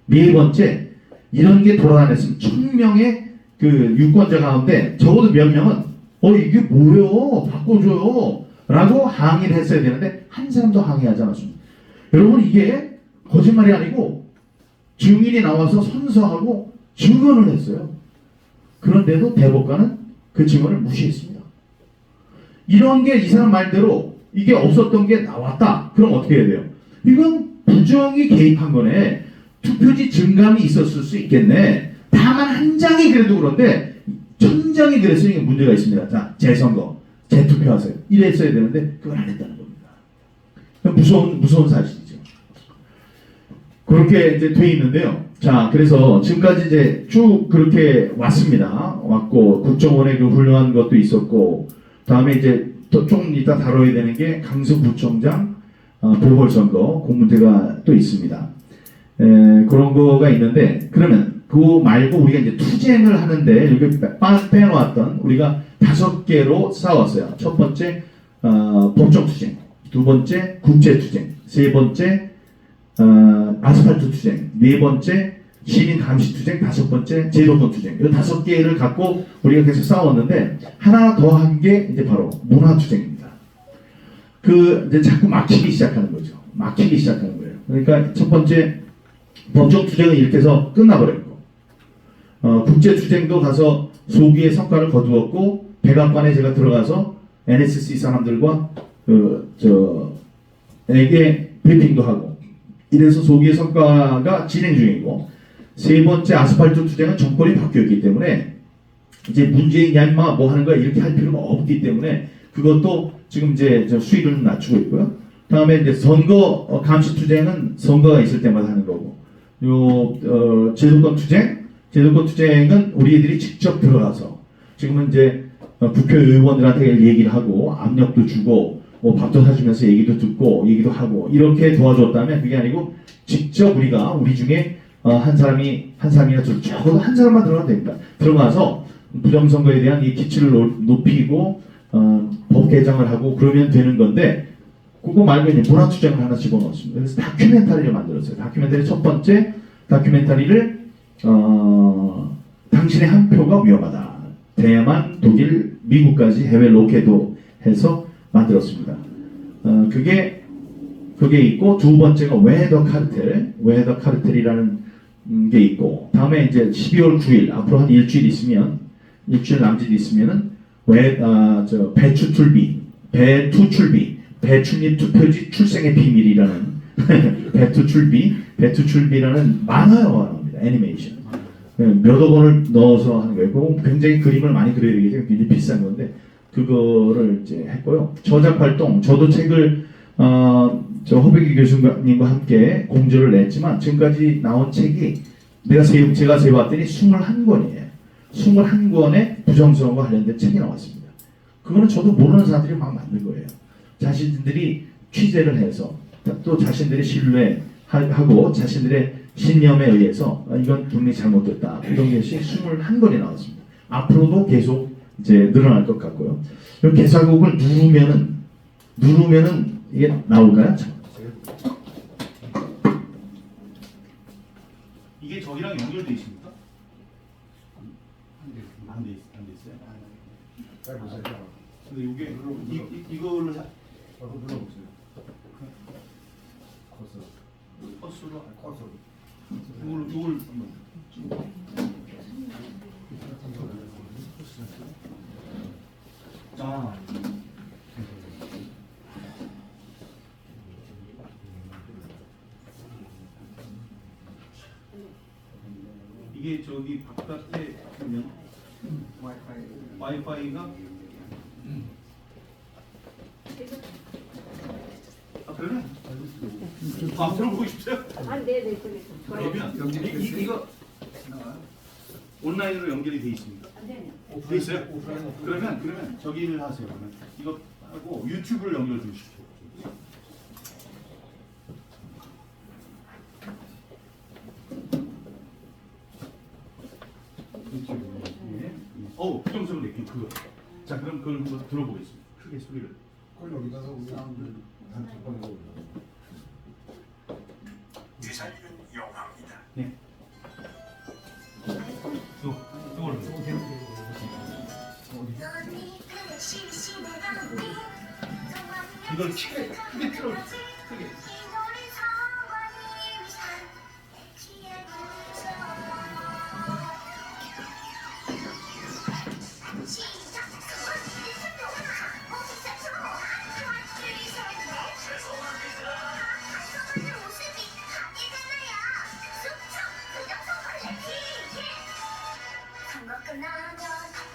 네 번째, 이런 게 돌아다녔으면 1000명의 그 유권자 가운데 적어도 몇 명은 이게 뭐예요? 바꿔줘요 라고 항의를 했어야 되는데 한 사람도 항의하지 않았습니다. 여러분 이게 거짓말이 아니고 증인이 나와서 선서하고 증언을 했어요. 그런데도 대법관은 그 증언을 무시했습니다. 이런 게 이 사람 말대로 이게 없었던 게 나왔다. 그럼 어떻게 해야 돼요? 이건 부정이 개입한 거네. 투표지 증감이 있었을 수 있겠네. 다만 한 장이 그래도 그런데 1000장이 그랬으니 문제가 있습니다. 자, 재선거, 재투표하세요. 이랬어야 되는데 그걸 안 했다는 겁니다. 무서운 사실이죠. 그렇게 이제 돼 있는데요. 자, 그래서 지금까지 이제 쭉 그렇게 왔고 국정원의 그 훌륭한 것도 있었고, 다음에 이제 또 좀 이따 다뤄야 되는 게 강서구청장 보궐선거 공문제가 또 있습니다. 그런 거가 있는데 그러면 그거 말고 우리가 이제 투쟁을 하는데 여기 빼놓았던 우리가 5개로 싸웠어요. 첫 번째 법정투쟁, 두 번째 국제투쟁, 세 번째 아스팔트 투쟁, 네 번째 시민 감시 투쟁, 5번째 제도권 투쟁. 이 5개를 갖고 우리가 계속 싸웠는데 하나 더 한 게 이제 바로 문화 투쟁입니다. 이제 자꾸 막히기 시작하는 거죠. 막히기 시작하는 거예요. 그러니까 첫 번째 법정 투쟁은 이렇게 해서 끝나버렸고, 국제 투쟁도 가서 소기의 성과를 거두었고, 백악관에 제가 들어가서 NSC 사람들과 에게 브리핑도 하고, 이래서 소기의 성과가 진행 중이고, 세 번째 아스팔트 투쟁은 정권이 바뀌었기 때문에 이제 문재인이 인마 뭐 하는 거야 이렇게 할 필요가 없기 때문에 그것도 지금 이제 수위를 낮추고 있고요. 다음에 이제 선거 감시 투쟁은 선거가 있을 때마다 하는 거고, 제도권 투쟁은 우리들이 직접 들어가서 지금은 이제 국회의원들한테 얘기를 하고 압력도 주고 뭐 밥도 사주면서 얘기도 듣고 얘기도 하고 이렇게 도와줬다면 그게 아니고 직접 우리 중에 한 사람이나 적어도 한 사람만 들어가면 됩니다. 들어가서 부정선거에 대한 이 기치를 높이고 법 개정을 하고 그러면 되는 건데 그거 말고 이제 문화투쟁을 하나 집어넣었습니다. 그래서 다큐멘터리를 만들었어요. 다큐멘터리 첫 번째 다큐멘터리를 당신의 한 표가 위험하다. 대만, 독일, 미국까지 해외 로케도 해서 만들었습니다. 그게 있고 두 번째가 왜 더 카르텔이라는 게 있고, 다음에 이제 12월 9일 앞으로 한 일주일 남짓 있으면은 배추출비 배추잎 투표지 출생의 비밀이라는 배추출비라는 만화영화입니다. 애니메이션. 몇억 원을 넣어서 하는 거예요. 그거 굉장히 그림을 많이 그려야 되기 때문에 굉장히 비싼 건데 그거를 이제 했고요. 저작 활동, 저도 책을 저 허백일 교수님과 함께 공저를 냈지만 지금까지 나온 책이 제가 세봤더니 21권이에요. 21권의 부정선거와 관련된 책이 나왔습니다. 그거는 저도 모르는 사람들이 막 만든 거예요. 자신들이 취재를 해서 또 자신들이 신뢰하고 자신들의 신념에 의해서 이건 분명히 잘못됐다. 이런 것이 21권이 나왔습니다. 앞으로도 계속 이제 늘어날 것 같고요. 이 개사곡을 누르면은 이게 나올까요? 이게 저기랑 연결돼 있습니까? 안 돼 있어요. 잘 보세요. 근데 이게 이거를 눌러보세요. 커스로 커서. 이걸 아 이게 저기 바깥에 보면 와이파이가 그러면 들어보고 싶어요? 네네. 그러면 이거 온라인으로 연결이 돼 있습니까? 돼 있어요? 그러면 저기를 하세요. 그러면 이거 하고 유튜브를 연결 주십시오. 부정선거 느낌 그거. 자, 그럼 그걸 한번 들어보겠습니다. 크게 소리를. 그걸 여기다가 우리 단톡방에 올려. 대사님은 영화입니다. 네. 이거를. 이걸 크게 틀어. 크게. 끝나면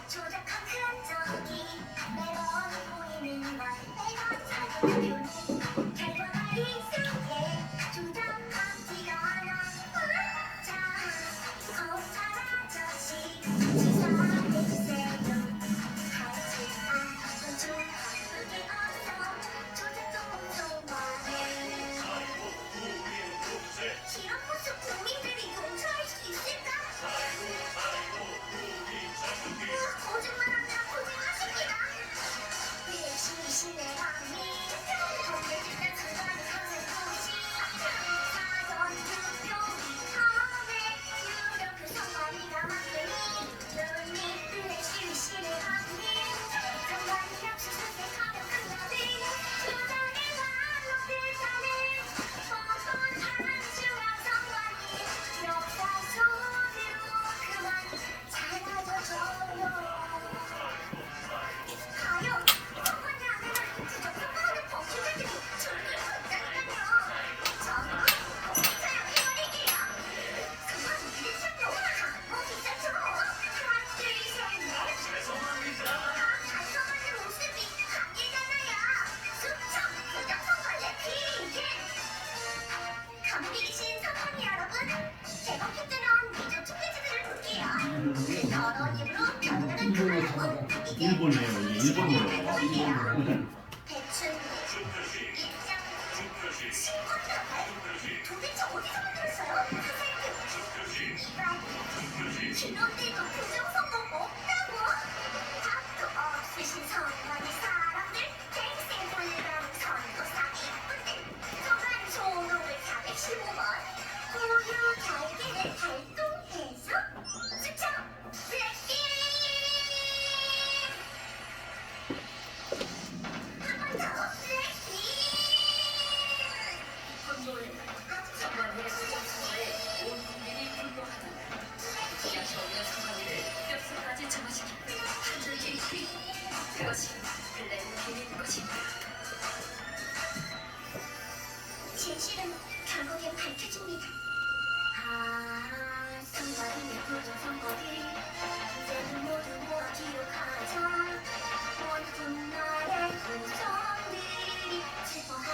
조작한 흔적이 매번 보이는 날 내가 찾아온 결과가 익숙해 조작하지가 않아 자 거창아저씨 수사해주세요 하지만 좀 바쁘게 어서 조작 좀 그만해 이런 모습 국민들이 용서할 수 있을까? 거짓말하면 고생하십니다. 열심히 신뢰감이 통계질단 순간을 항상 보시 사전 투표 처음에 유력 선관위가 만드니 눈이 열심히 신뢰감이 선관위 역시 선택하며 끝나는 수단의 반론을 타는 뻔뻔한 중앙선관위 역사 손으로 그만 사라져줘요. 과연 선관위 안에는 부정선거하는 범죄자들이 줄을 섰다니까요. 전부 공짜야 해버리기야. 그만 일천도 어디 있었죠? 하나 둘 셋 넷. 달성하는 모습이 한계잖아요. 수청 부정선거 내피게. 감옥에 계신 선관위 여러분, 제가 힘들어 미저 투표지들을 볼게요. 더러운 입으로 변명은 그만하고 이제 일본이에요. 이게 일본어예요. 대충 입장 신고표를 도대체 어디서 만들었어요? 선생님 이건 신론대도 부정선거 없다고 답도 없으신 선관위 사람들 갱생 불가능 선거사 이쁜들 선관위 소록을 415번 고유 결계를 발동해서 수청 블랙핑 한 번 더 블랙핑 건물 선관위의 수정선거에 온 국민이 분노하다 지하철의 선관위를 뼛속까지 정화시킨 한줄 JP 그것이 블랙핑인 것입니다. 진실은 결국엔 밝혀집니다. 선관위의 부정선거들 이제는 모두 모아 기록하자 온 훗날의 후손들이 슬퍼한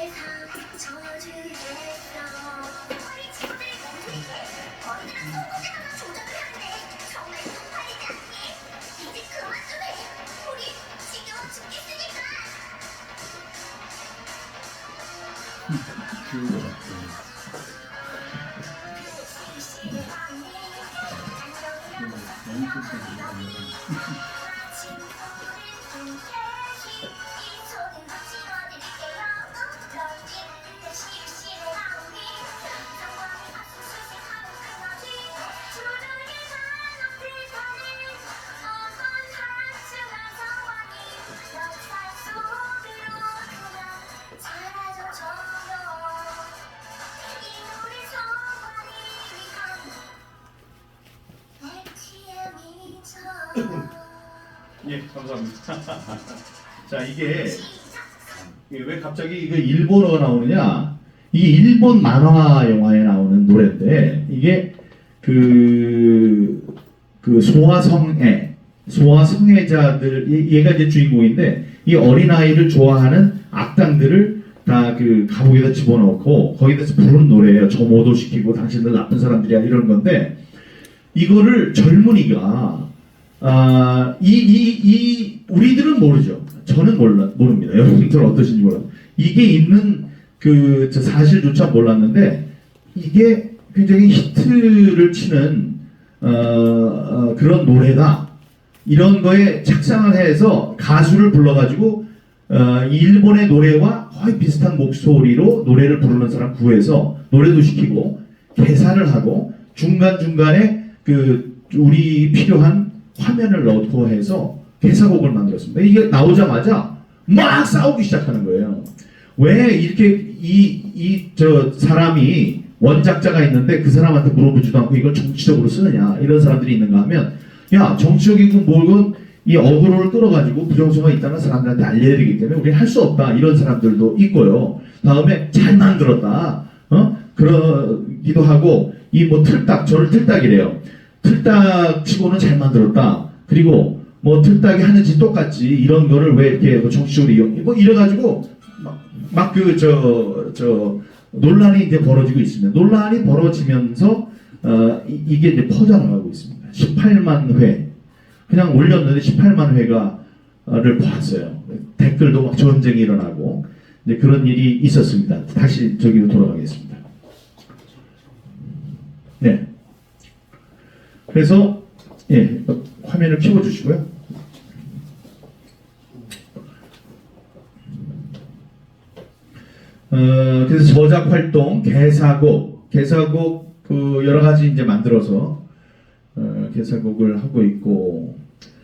우리 친구들이 몸소리해. 너희들은 손꼽이 하나 조절을 하는데 정말 쪽팔리지 않니? 이제 그만 좀 해. 우리 지겨워 죽겠으니까. 예, 감사합니다. 자, 이게 왜 갑자기 이거 일본어가 나오느냐? 이게 일본 만화 영화에 나오는 노래인데 이게 그 소아성애자들 얘가 이제 주인공인데 이 어린아이를 좋아하는 악당들을 다 그 감옥에다 집어넣고 거기다서 부르는 노래예요. 점호도 시키고 당신들 나쁜 사람들이야 이런 건데 이거를 젊은이가 우리들은 모르죠. 저는 모릅니다. 여러분들은 어떠신지 몰라요. 이게 있는 저 사실조차 몰랐는데 이게 굉장히 히트를 치는 그런 노래다. 이런 거에 착상을 해서 가수를 불러가지고 일본의 노래와 거의 비슷한 목소리로 노래를 부르는 사람 구해서 노래도 시키고 개사를 하고 중간중간에 우리 필요한 화면을 넣고 해서 개사곡을 만들었습니다. 이게 나오자마자 막 싸우기 시작하는 거예요. 왜 이렇게 저 사람이 원작자가 있는데 그 사람한테 물어보지도 않고 이걸 정치적으로 쓰느냐 이런 사람들이 있는가 하면 야 정치적이고 뭐건 이 어그로를 끌어가지고 부정성가 있다는 사람들한테 알려야 되기 때문에 우리는 할 수 없다 이런 사람들도 있고요. 다음에 잘 만들었다 그러기도 하고 이 뭐 틀딱 저를 틀딱이래요. 틀딱 치고는 잘 만들었다. 그리고 뭐 틀딱이 하는 짓 똑같지 이런 거를 왜 이렇게 뭐 정치적으로 뭐 이래가지고 막 논란이 이제 벌어지고 있습니다. 논란이 벌어지면서 이게 이제 퍼져나가고 있습니다. 18만 회 그냥 올렸는데 18만 회가를 봤어요. 댓글도 막 전쟁이 일어나고 이제 그런 일이 있었습니다. 다시 저기로 돌아가겠습니다. 네. 그래서 예 화면을 키워주시고요. 그래서 저작 활동, 개사곡 여러 가지 이제 만들어서 개사곡을 하고 있고,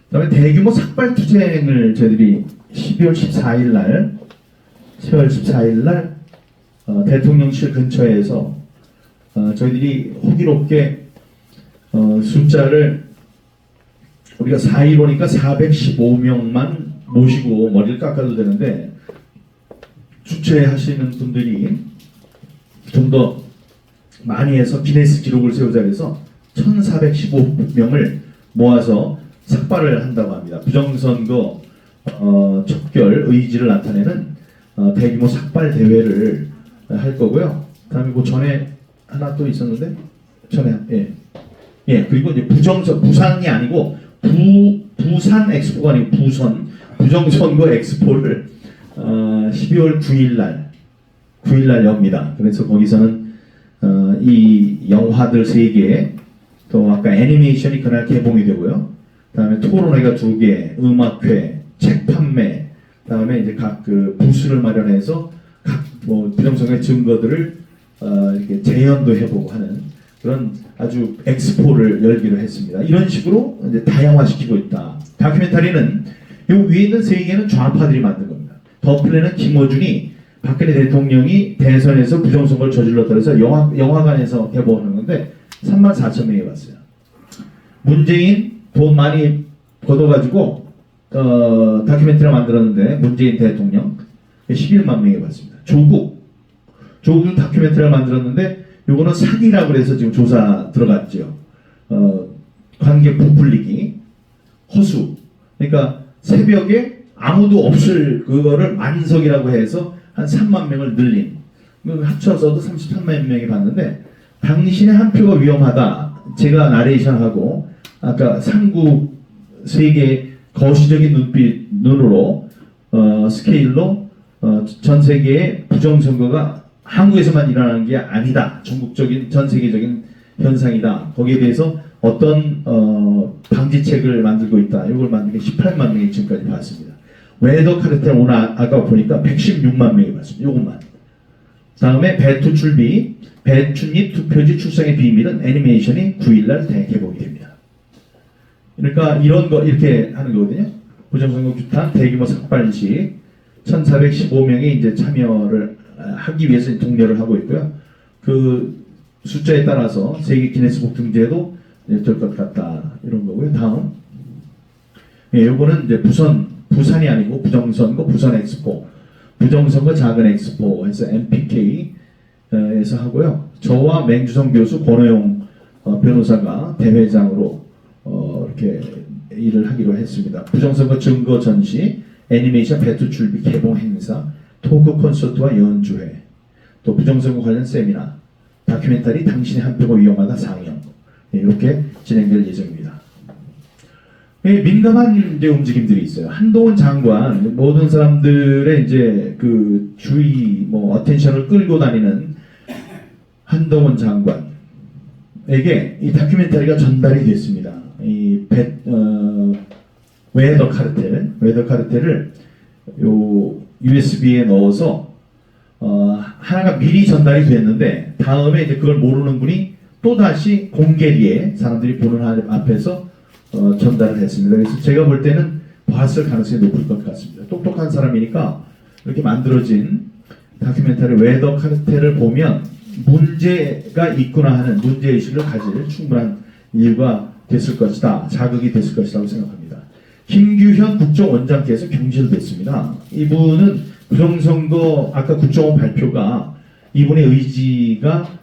그다음에 대규모 삭발 투쟁을 저희들이 12월 14일 날 대통령실 근처에서 저희들이 호기롭게 숫자를 우리가 4.15니까 415명만 모시고 머리를 깎아도 되는데 주최하시는 분들이 좀 더 많이 해서 기네스 기록을 세우자 해서 1415명을 모아서 삭발을 한다고 합니다. 부정선거 척결 의지를 나타내는 대규모 삭발 대회를 할 거고요. 그다음에 뭐 전에 하나 또 있었는데 그리고 이제 부산이 아니고 부산 엑스포가 아니고 부정선거 엑스포를 12월 9일 날 엽니다. 그래서 거기서는 이 영화들 3개, 또 아까 애니메이션이 그날 개봉이 되고요. 그다음에 토론회가 2개, 음악회, 책 판매, 그다음에 이제 각 부스를 마련해서 각 뭐 부정선거의 증거들을 이렇게 재현도 해보고 하는 그런 아주 엑스포를 열기로 했습니다. 이런 식으로 이제 다양화시키고 있다. 다큐멘터리는 요 위에 있는 3개는 좌파들이 만든 겁니다. 더 플랜은 김어준이 박근혜 대통령이 대선에서 부정선거를 저질렀다 해서 영화관에서 개봉하는 건데 34,000명이 봤어요. 문재인 돈 많이 걷어가지고 다큐멘터리를 만들었는데 문재인 대통령 11만 명이 봤습니다. 조국 다큐멘터리를 만들었는데 요거는 사기라고 해서 지금 조사 들어갔죠. 관객 부풀리기, 허수. 그러니까 새벽에 아무도 없을 그거를 만석이라고 해서 한 3만 명을 늘린, 합쳐서도 33만 명이 봤는데, 당신의 한 표가 위험하다. 제가 나레이션하고 아까 삼국 세계 거시적인 눈으로 스케일로 전 세계의 부정선거가 한국에서만 일어나는 게 아니다. 전국적인 전 세계적인 현상이다. 거기에 대해서 어떤 방지책을 만들고 있다. 이걸 만든 게 18만 명이 지금까지 봤습니다. 웨더 카르텔 오늘 아까 보니까 116만 명이 봤습니다. 이것만. 다음에 배투 출비, 배춧잎 투표지 출생의 비밀은 애니메이션이 9일날 대개봉이 됩니다. 그러니까 이런 거 이렇게 하는 거거든요. 부정선거 규탄 대규모 삭발식 1,415명이 이제 참여를 하기 위해서 독려를 하고 있고요. 그 숫자에 따라서 세계 기네스북 등재도 될 것 같다 이런 거고요. 다음, 요거는 이제 부산이 아니고 부정선거 부산 엑스포, 부정선거 작은 엑스포에서 MPK에서 하고요. 저와 맹주성 교수 권호용 변호사가 대회장으로 이렇게 일을 하기로 했습니다. 부정선거 증거 전시, 애니메이션 배투 출비 개봉 행사, 토크 콘서트와 연주회, 또 부정선거 관련 세미나, 다큐멘터리 당신의 한 표가 위험하다 상영 이렇게 진행될 예정입니다. 민감한 이제 움직임들이 있어요. 한동훈 장관 모든 사람들의 이제 그 주의 어텐션을 끌고 다니는 한동훈 장관에게 이 다큐멘터리가 전달이 됐습니다. 이 웨더 카르텔을 요 USB에 넣어서 하나가 미리 전달이 됐는데 다음에 이제 그걸 모르는 분이 또 다시 공개리에 사람들이 보는 앞에서 전달을 했습니다. 그래서 제가 볼 때는 봤을 가능성이 높을 것 같습니다. 똑똑한 사람이니까 이렇게 만들어진 다큐멘터리 웨더 카르텔을 보면 문제가 있구나 하는 문제의식을 가질 충분한 이유가 됐을 것이다. 자극이 됐을 것이라고 생각합니다. 김규현 국정원장께서 경질됐습니다. 이분은 부정선거 아까 국정원 발표가 이분의 의지가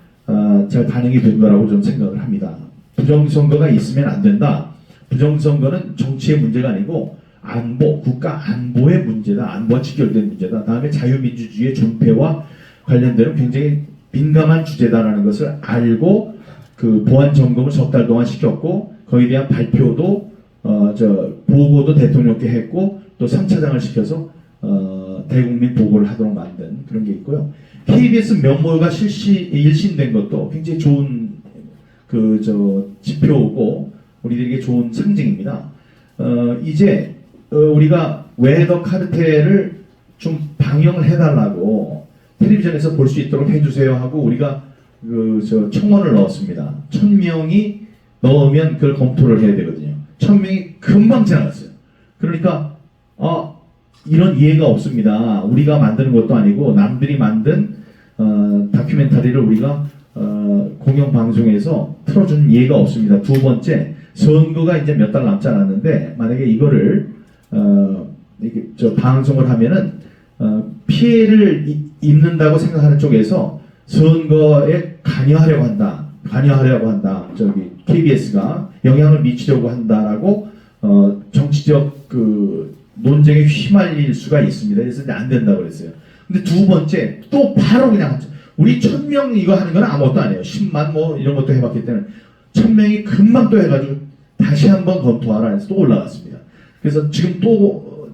잘 반영이 된 거라고 좀 생각을 합니다. 부정선거가 있으면 안 된다. 부정선거는 정치의 문제가 아니고 안보, 국가 안보의 문제다. 안보와 직결된 문제다. 다음에 자유민주주의의 존폐와 관련되는 굉장히 민감한 주제다라는 것을 알고 그 보안 점검을 석 달 동안 시켰고 거기에 대한 발표도 보고도 대통령께 했고 또 3차장을 시켜서 대국민 보고를 하도록 만든 그런 게 있고요. KBS 면모가 일신된 것도 굉장히 좋은 지표고 우리들에게 좋은 상징입니다. 이제 우리가 웨더 카르텔을 좀 방영을 해달라고 텔레비전에서 볼 수 있도록 해주세요 하고 우리가 청원을 넣었습니다. 1,000명이 넣으면 그걸 검토를 해야 되거든요. 1,000명이 금방 지나갔어요. 그러니까 이런 이해가 없습니다. 우리가 만드는 것도 아니고 남들이 만든 다큐멘터리를 우리가 공영방송에서 틀어주는 이해가 없습니다. 두 번째, 선거가 이제 몇 달 남지 않았는데 만약에 이거를 방송을 하면은 피해를 입는다고 생각하는 쪽에서 선거에 관여하려고 한다. KBS가 영향을 미치려고 한다라고 정치적 논쟁에 휘말릴 수가 있습니다. 그래서 이제 안 된다고 그랬어요. 근데 두 번째 또 바로 그냥 우리 1,000명 이거 하는 건 아무것도 아니에요. 10만 이런 것도 해봤기 때문에 1,000명이 금방 또 해가지고 다시 한번 검토하라 해서 또 올라갔습니다. 그래서 지금 또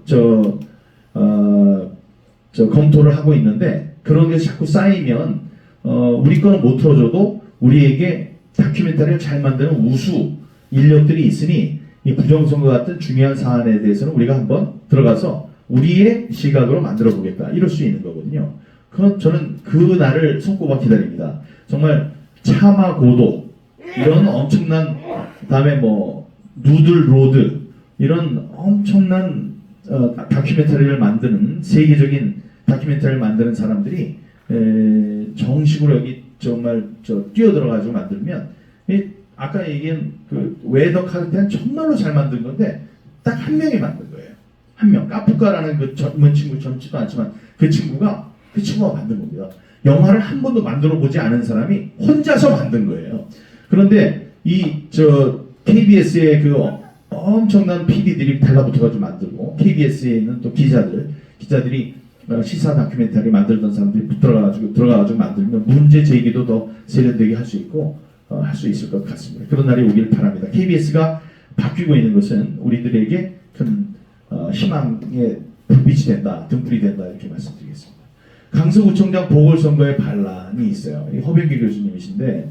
검토를 하고 있는데 그런 게 자꾸 쌓이면 우리 거는 못 틀어줘도 우리에게 다큐멘터리를 잘 만드는 우수 인력들이 있으니 이 부정선거 같은 중요한 사안에 대해서는 우리가 한번 들어가서 우리의 시각으로 만들어 보겠다 이럴 수 있는 거거든요. 그럼 저는 그 날을 손꼽아 기다립니다. 정말 차마고도 이런 엄청난 다음에 누들 로드 이런 엄청난 다큐멘터리를 만드는 세계적인 다큐멘터리를 만드는 사람들이 정식으로 여기 정말 뛰어들어가지고 만들면 아까 얘기한 그 웨더 카르텔은 정말로 잘 만든 건데 딱 한 명이 만든 거예요. 한 명. 까푸카라는 그 젊은 친구 젊지도 않지만 그 친구가 만든 겁니다. 영화를 한 번도 만들어 보지 않은 사람이 혼자서 만든 거예요. 그런데 KBS의 그 엄청난 PD들이 달라붙어가지고 만들고 KBS에 있는 또 기자들이 시사 다큐멘터리 만들던 사람들이 들어가가지고 만들면 문제 제기도 더 세련되게 할 수 있고 할 수 있을 것 같습니다. 그런 날이 오길 바랍니다. KBS가 바뀌고 있는 것은 우리들에게 큰 희망의 불빛이 된다, 등불이 된다 이렇게 말씀드리겠습니다. 강서구청장 보궐선거에 반란이 있어요. 이 허병기 교수님이신데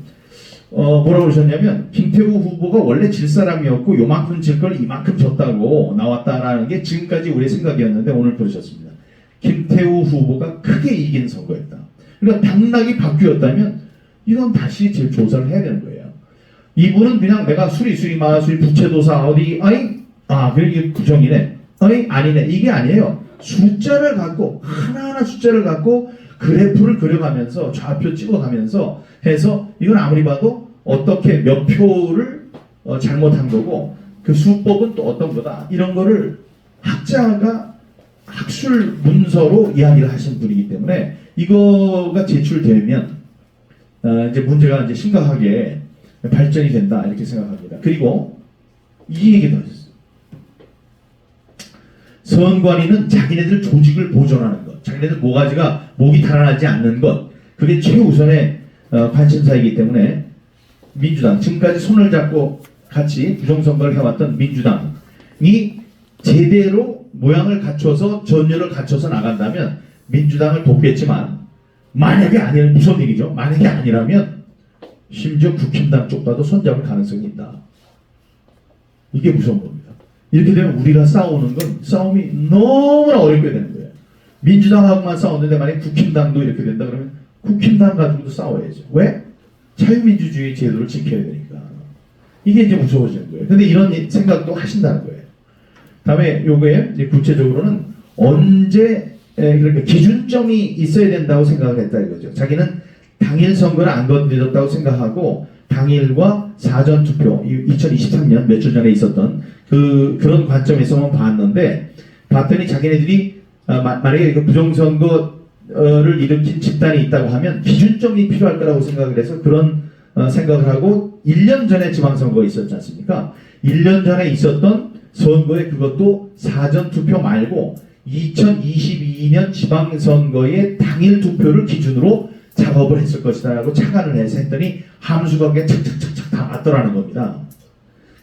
뭐라고 그러셨냐면 김태우 후보가 원래 질 사람이었고 요만큼 질 걸 이만큼 졌다고 나왔다라는 게 지금까지 우리의 생각이었는데 오늘 그러셨습니다. 김태우 후보가 크게 이긴 선거였다. 그러니까 당락이 바뀌었다면 이건 다시 재조사를 해야 되는 거예요. 이분은 그냥 내가 수리 마수리 부채도사 어디 그래 이게 부정이네 아니네 이게 아니에요. 숫자를 갖고 하나하나 숫자를 갖고 그래프를 그려가면서 좌표 찍어가면서 해서 이건 아무리 봐도 어떻게 몇 표를 잘못한 거고 그 수법은 또 어떤 거다 이런 거를 학자가 학술 문서로 이야기를 하신 분이기 때문에 이거가 제출되면 이제 문제가 이제 심각하게 발전이 된다 이렇게 생각합니다. 그리고 이 얘기도 하셨어요. 선관위는 자기네들 조직을 보존하는 것, 자기네들 목이 달아나지 않는 것, 그게 최우선의 관심사이기 때문에 민주당, 지금까지 손을 잡고 같이 부정선거를 해왔던 민주당이 제대로 모양을 갖춰서 전열을 갖춰서 나간다면 민주당을 돕겠지만 만약에 아니라면 무슨 얘기죠? 만약에 아니라면 심지어 국힘당 쪽과도 손잡을 가능성이 있다. 이게 무서운 겁니다. 이렇게 되면 우리가 싸우는 건 싸움이 너무나 어렵게 되는 거예요. 민주당하고만 싸웠는데 만약에 국힘당도 이렇게 된다 그러면 국힘당 가지고도 싸워야죠. 왜? 자유민주주의 제도를 지켜야 되니까. 이게 이제 무서워지는 거예요. 근데 이런 생각도 하신다는 거예요. 다음에 요거에 이제 구체적으로는 언제 그러니까 기준점이 있어야 된다고 생각을 했다 이거죠. 자기는 당일 선거를 안 건드렸다고 생각하고 당일과 사전투표 2023년 며칠 전에 있었던 그런 관점에서만 봤더니 자기네들이 만약에 그 부정선거를 일으킨 집단이 있다고 하면 기준점이 필요할 거라고 생각을 해서 그런 생각을 하고 1년 전에 지방선거가 있었지 않습니까? 1년 전에 있었던 선거에 그것도 사전투표 말고 2022년 지방선거의 당일 투표를 기준으로 작업을 했을 것이다 라고 착안을 해서 했더니 함수가 그냥 착착착착 다 맞더라는 겁니다.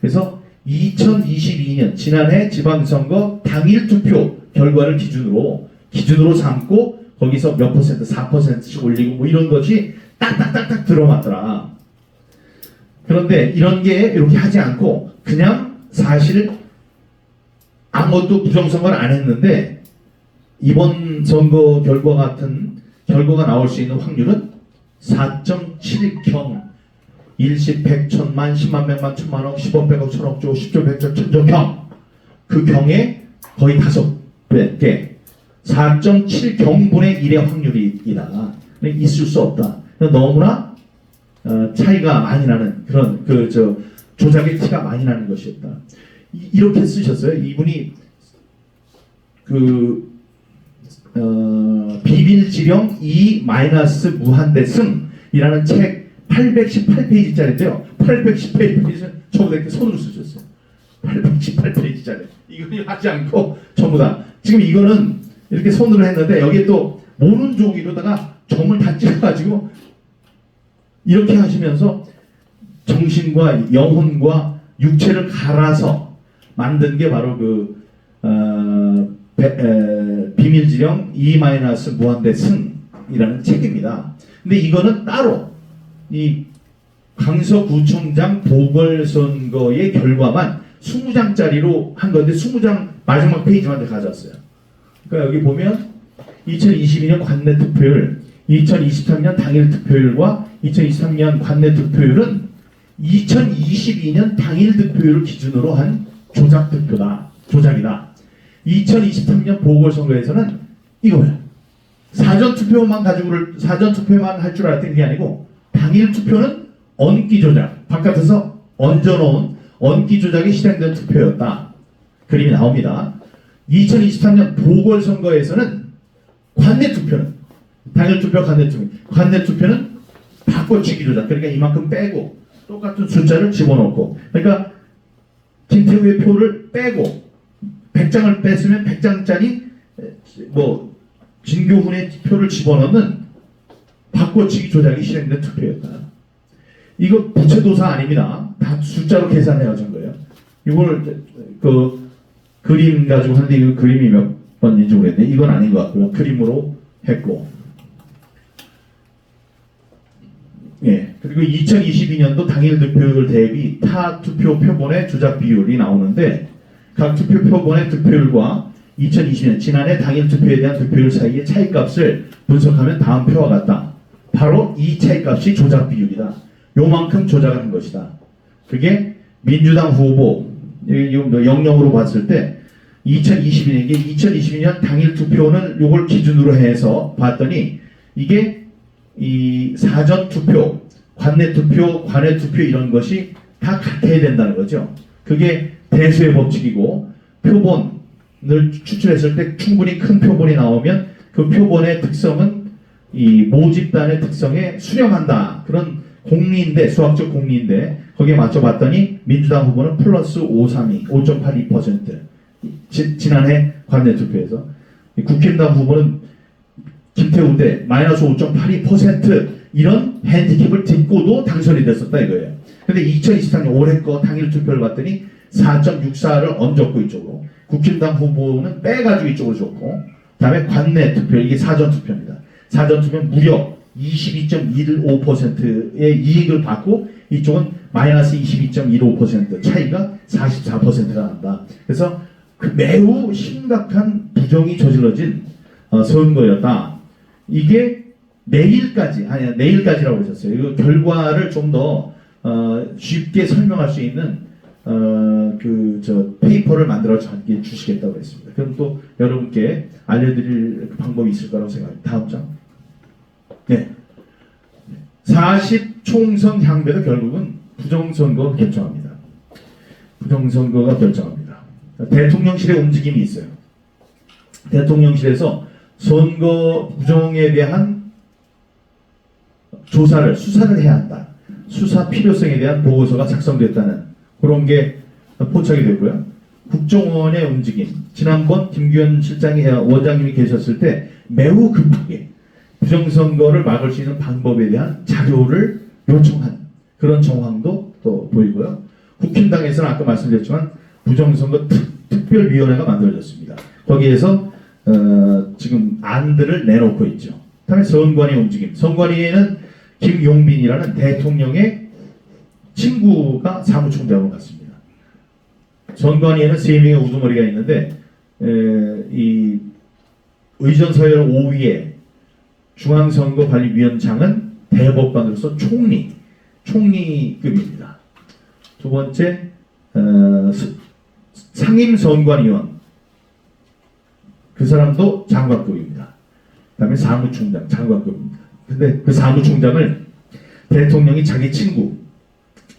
그래서 2022년 지난해 지방선거 당일 투표 결과를 기준으로 삼고 거기서 몇 퍼센트 4%씩 올리고 뭐 이런 것이 딱딱딱딱 들어맞더라. 그런데 이런 게 이렇게 하지 않고 그냥 사실 아무것도 부정선거를 안 했는데 이번 선거 결과 같은 결과가 나올 수 있는 확률은 4.7경 1십 100 천만 10만 100만 1000만억 10억 100억 1000억조 10조 100조 1000조 경 그 경의 거의 5배 4.7경분의 1의 확률이다. 있을 수 없다. 너무나 차이가 많이 나는 그런 조작의 티가 많이 나는 것이었다. 이렇게 쓰셨어요. 이분이 비밀지령 2- 무한대승이라는 책 818페이지짜리인데요. 818페이지는 전부 다 이렇게 손으로 쓰셨어요. 818페이지짜리. 이거 하지 않고 전부 다. 지금 이거는 이렇게 손으로 했는데 여기에 또 모는 종이로다가 점을 다 찍어가지고 이렇게 하시면서 정신과 영혼과 육체를 갈아서 만든 게 바로 비밀지령 2- 무한대승이라는 책입니다. 근데 이거는 따로 이 강서구청장 보궐선거의 결과만 20장짜리로 한 건데 20장 마지막 페이지만 가져왔어요. 그러니까 여기 보면 2022년 관내 투표율, 2023년 당일 투표율과 2023년 관내 투표율은 2022년 당일 투표율을 기준으로 한 조작이다. 2023년 보궐선거에서는 이거예요. 사전투표만 할 줄 알았더니 그게 아니고 당일 투표는 언기 조작, 바깥에서 얹어놓은 언기 조작이 실행된 투표였다. 그림이 나옵니다. 2023년 보궐선거에서는 관내 투표는 당일 투표, 관내 투표는 바꿔치기 조작. 그러니까 이만큼 빼고 똑같은 숫자를 집어넣고, 그러니까 김태우의 표를 빼고 100장을 뺐으면 100장짜리 진교훈의 표를 집어넣는 바꿔치기 조작이 실행된 투표였다. 이거 부채도사 아닙니다. 다 숫자로 계산해가진 거예요. 이걸 그 그림 가지고 하는데 이 그림이 몇 번인지 모르겠는데 이건 아닌 것 같고요. 그림으로 했고, 예. 그리고 2022년도 당일 득표율 대비 타 투표 표본의 조작 비율이 나오는데 각 투표 표본의 득표율과 2020년 지난해 당일 투표에 대한 득표율 사이의 차이값을 분석하면 다음 표와 같다. 바로 이 차이값이 조작 비율이다. 요만큼 조작을 한 것이다. 그게 민주당 후보 영영으로 봤을 때 2022년 당일 투표는 요걸 기준으로 해서 봤더니 이게 이 사전 투표, 관내 투표, 관외 투표 이런 것이 다 같아야 된다는 거죠. 그게 대수의 법칙이고 표본을 추출했을 때 충분히 큰 표본이 나오면 그 표본의 특성은 이 모집단의 특성에 수렴한다. 그런 공리인데, 수학적 공리인데 거기에 맞춰봤더니 민주당 후보는 플러스 5.82%. 지난해 관내 투표에서 국힘당 후보는 김태우 때 마이너스 5.82% 이런 핸디캡을 딛고도 당선이 됐었다 이거예요. 근데 2023년 올해 거 당일 투표를 봤더니 4.64를 얹었고 이쪽으로 국힘당 후보는 빼가지고 이쪽으로 줬고 그다음에 관내 투표 이게 사전 투표입니다. 사전 투표 무려 22.15%의 이익을 받고 이쪽은 마이너스 22.15% 차이가 44%가 난다. 그래서 그 매우 심각한 부정이 저질러진 선거였다. 이게 내일까지라고 하셨어요. 이거 결과를 좀 더 쉽게 설명할 수 있는 페이퍼를 만들어 저한테 주시겠다고 했습니다. 그럼 또 여러분께 알려드릴 방법이 있을 거라고 생각합니다. 다음 장. 네. 40 총선 향배도 결국은 부정선거가 결정합니다. 부정선거가 결정합니다. 대통령실의 움직임이 있어요. 대통령실에서 선거 부정에 대한 수사를 해야 한다. 수사 필요성에 대한 보고서가 작성됐다는 그런 게 포착이 됐고요. 국정원의 움직임. 지난번 김규현 원장님이 계셨을 때 매우 급하게 부정선거를 막을 수 있는 방법에 대한 자료를 요청한 그런 정황도 또 보이고요. 국힘당에서는 아까 말씀드렸지만 부정선거 특별위원회가 만들어졌습니다. 거기에서 지금 안들을 내놓고 있죠. 다음에 선관위 움직임. 선관위에는 김용빈이라는 대통령의 친구가 사무총장으로 갔습니다. 선관위에는 3명의 우두머리가 있는데 이 의전 서열 5위에 중앙선거관리위원장은 대법관으로서 총리급입니다. 두 번째 상임선관위원 그 사람도 장관급입니다. 그 다음에 사무총장 장관급입니다. 근데 그 사무총장을 대통령이 자기 친구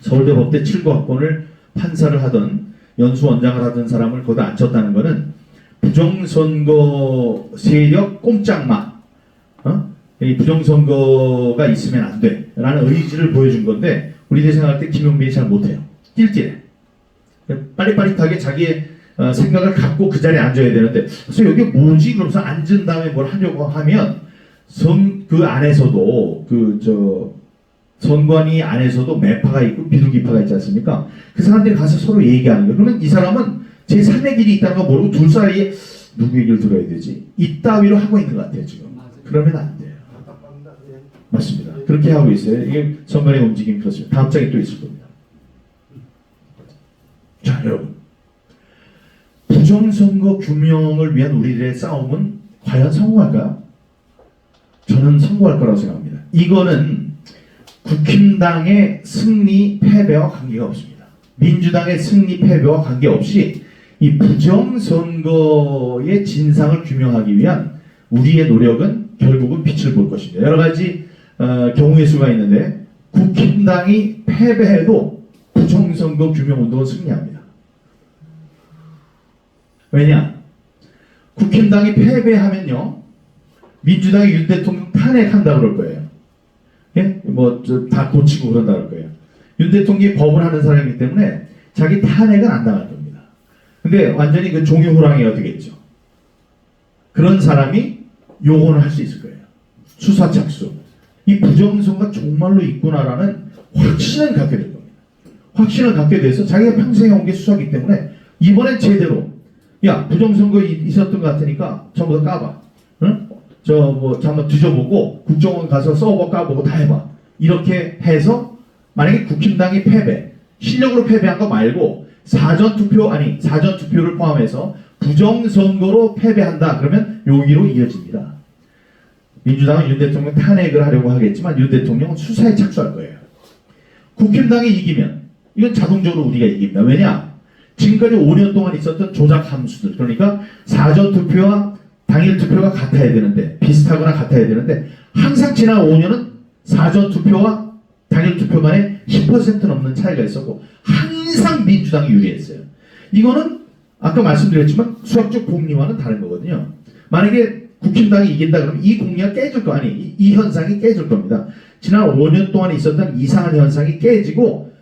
서울대 법대 7구 학번을 판사를 하던 연수원장을 하던 사람을 거기다 앉혔다는 것은 부정선거 세력 꼼짝마 이 부정선거가 있으면 안 돼 라는 의지를 보여준 건데 우리들이 생각할 때 김용민이 잘 못해요. 띨띨해. 빠릿빠릿하게 자기의 생각을 갖고 그 자리에 앉아야 되는데 그래서 여기 뭐지? 그러면서 앉은 다음에 뭘 하려고 하면 그 안에서도 선관위 안에서도 매파가 있고 비둘기파가 있지 않습니까? 그 사람들이 가서 서로 얘기하는 거예요. 그러면 이 사람은 제3의 길이 있다는 거 모르고 둘 사이에 누구 얘기를 들어야 되지? 이따위로 하고 있는 것 같아요 지금. 그러면 안 돼요. 맞습니다. 그렇게 하고 있어요. 이게 선관위 움직임이 그렇습니다. 다음 장에 또 있을 겁니다. 자 여러분, 부정선거 규명을 위한 우리들의 싸움은 과연 성공할까요? 저는 성공할 거라고 생각합니다. 이거는 국힘당의 승리 패배와 관계가 없습니다. 민주당의 승리 패배와 관계없이 이 부정선거의 진상을 규명하기 위한 우리의 노력은 결국은 빛을 볼 것입니다. 여러 가지 경우의 수가 있는데 국힘당이 패배해도 부정선거 규명운동은 승리합니다. 왜냐? 국힘당이 패배하면요 민주당이 윤 대통령 탄핵한다 그럴 거예요. 예? 다 고치고 그런다 그럴 거예요. 윤 대통령이 법을 하는 사람이기 때문에 자기 탄핵은 안 당할 겁니다. 근데 완전히 그 종이호랑이가 되겠죠. 그런 사람이 요거는 할 수 있을 거예요. 수사 착수. 이 부정선거가 정말로 있구나라는 확신을 갖게 될 겁니다. 확신을 갖게 돼서 자기가 평생 해온 게 수사기 때문에 이번엔 제대로 야 부정선거 있었던 것 같으니까 전부 다 까봐. 응? 한번 뒤져보고 국정원 가서 서버 까보고 다 해봐. 이렇게 해서 만약에 국힘당이 패배, 실력으로 패배한 거 말고 사전투표를 포함해서 부정선거로 패배한다. 그러면 여기로 이어집니다. 민주당은 윤 대통령 탄핵을 하려고 하겠지만 윤 대통령은 수사에 착수할 거예요. 국힘당이 이기면 이건 자동적으로 우리가 이깁니다. 왜냐? 지금까지 5년 동안 있었던 조작 함수들, 그러니까 사전투표와 당일투표가 같아야 되는데, 비슷하거나 같아야 되는데 항상 지난 5년은 사전투표와 당일투표 간에 10% 넘는 차이가 있었고 항상 민주당이 유리했어요. 이거는 아까 말씀드렸지만 수학적 공리와는 다른 거거든요. 만약에 국힘당이 이긴다 그러면 이 공리가 깨질 거 아니, 이 현상이 깨질 겁니다. 지난 5년 동안 있었던 이상한 현상이 깨지고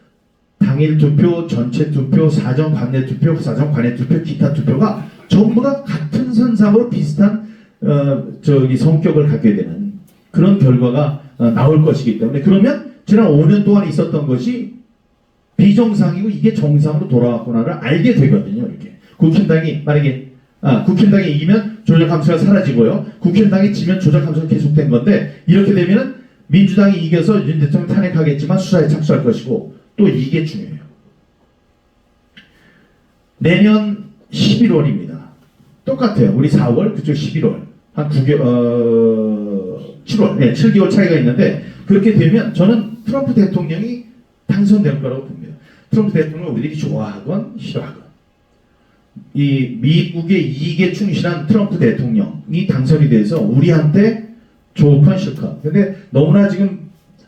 당일 투표, 전체 투표, 사전 관내 투표, 사전 관내 투표, 기타 투표가 전부가 같은 선상으로 비슷한 성격을 갖게 되는 그런 결과가 나올 것이기 때문에 그러면 지난 5년 동안 있었던 것이 비정상이고 이게 정상으로 돌아왔구나를 알게 되거든요. 이렇게 국힘당이 만약에 국힘당이 이기면 조작 함수가 사라지고요. 국힘당이 지면 조작 함수가 계속된 건데 이렇게 되면은 민주당이 이겨서 윤 대통령 탄핵하겠지만 수사에 착수할 것이고 또 이게 중요해요. 내년 11월입니다. 똑같아요. 우리 4월, 그쪽 11월. 한 7월, 7개월 차이가 있는데 그렇게 되면 저는 트럼프 대통령이 당선될 거라고 봅니다. 트럼프 대통령을 우리들이 좋아하건 싫어하건 이 미국의 이익에 충실한 트럼프 대통령이 당선이 돼서 우리한테 좋건 싫건. 근데 너무나 지금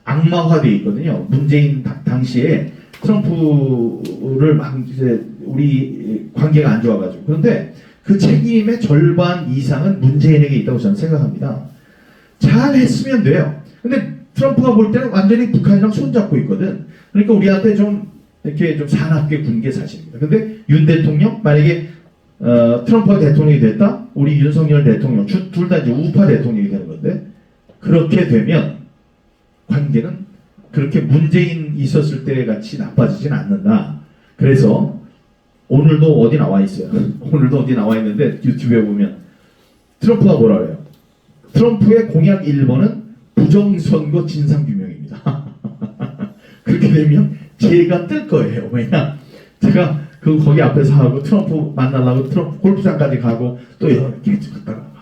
악마화되어 있거든요. 문재인 당시에 트럼프를 막 이제 우리 관계가 안 좋아가지고. 그런데 그 책임의 절반 이상은 문재인에게 있다고 저는 생각합니다. 잘 했으면 돼요. 근데 트럼프가 볼 때는 완전히 북한이랑 손잡고 있거든. 그러니까 우리한테 좀 이렇게 좀 사납게 군 게 사실입니다. 근데 윤 대통령 만약에 트럼프가 대통령이 됐다, 우리 윤석열 대통령 둘 다 이제 우파 대통령이 되는 건데 그렇게 되면 관계는 그렇게 문재인 있었을 때 같이 나빠지진 않는다. 그래서 오늘도 어디 나와 있어요. 오늘도 어디 나와 있는데 유튜브에 보면 트럼프가 뭐라 그래요? 트럼프의 공약 1번은 부정선거 진상규명입니다. 그렇게 되면 제가 뜰 거예요. 왜냐? 제가 거기 앞에서 하고 트럼프 만나려고 트럼프 골프장까지 가고 또 이렇게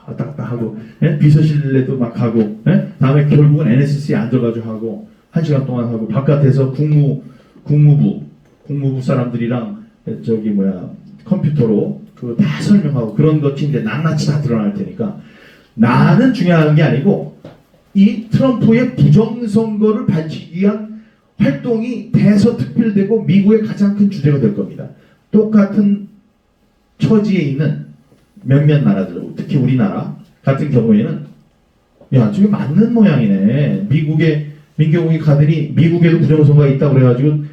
왔다 갔다 하고 비서실에도 막 가고 다음에 결국은 NSC에 앉아가지고 하고 1시간 동안 하고 바깥에서 국무부 사람들이랑 컴퓨터로 그거 다 설명하고 그런 것이 이제 낱낱이 다 드러날 테니까 나는 중요한 게 아니고 이 트럼프의 부정선거를 밝히기 위한 활동이 대서특필되고 미국의 가장 큰 주제가 될 겁니다. 똑같은 처지에 있는 몇몇 나라들, 특히 우리나라 같은 경우에는 야 저게 맞는 모양이네. 미국에 민경욱이 가더니 미국에도 부정선거가 있다고 그래가지고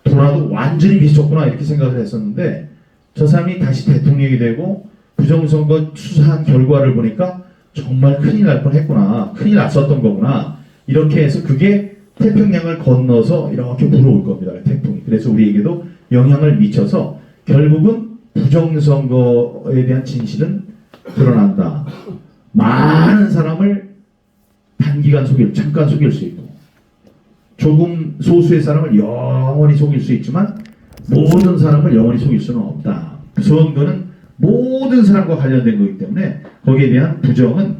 돌아도 완전히 미쳤구나 이렇게 생각을 했었는데 저 사람이 다시 대통령이 되고 부정선거 수사한 결과를 보니까 정말 큰일 날 뻔했구나. 큰일 났었던 거구나. 이렇게 해서 그게 태평양을 건너서 이렇게 불어올 겁니다. 태풍이. 그래서 우리에게도 영향을 미쳐서 결국은 부정선거에 대한 진실은 드러난다. 많은 사람을 단기간 잠깐 속일 수 있고 조금 소수의 사람을 영원히 속일 수 있지만 모든 사람을 영원히 속일 수는 없다. 선거는 모든 사람과 관련된 거기 때문에 거기에 대한 부정은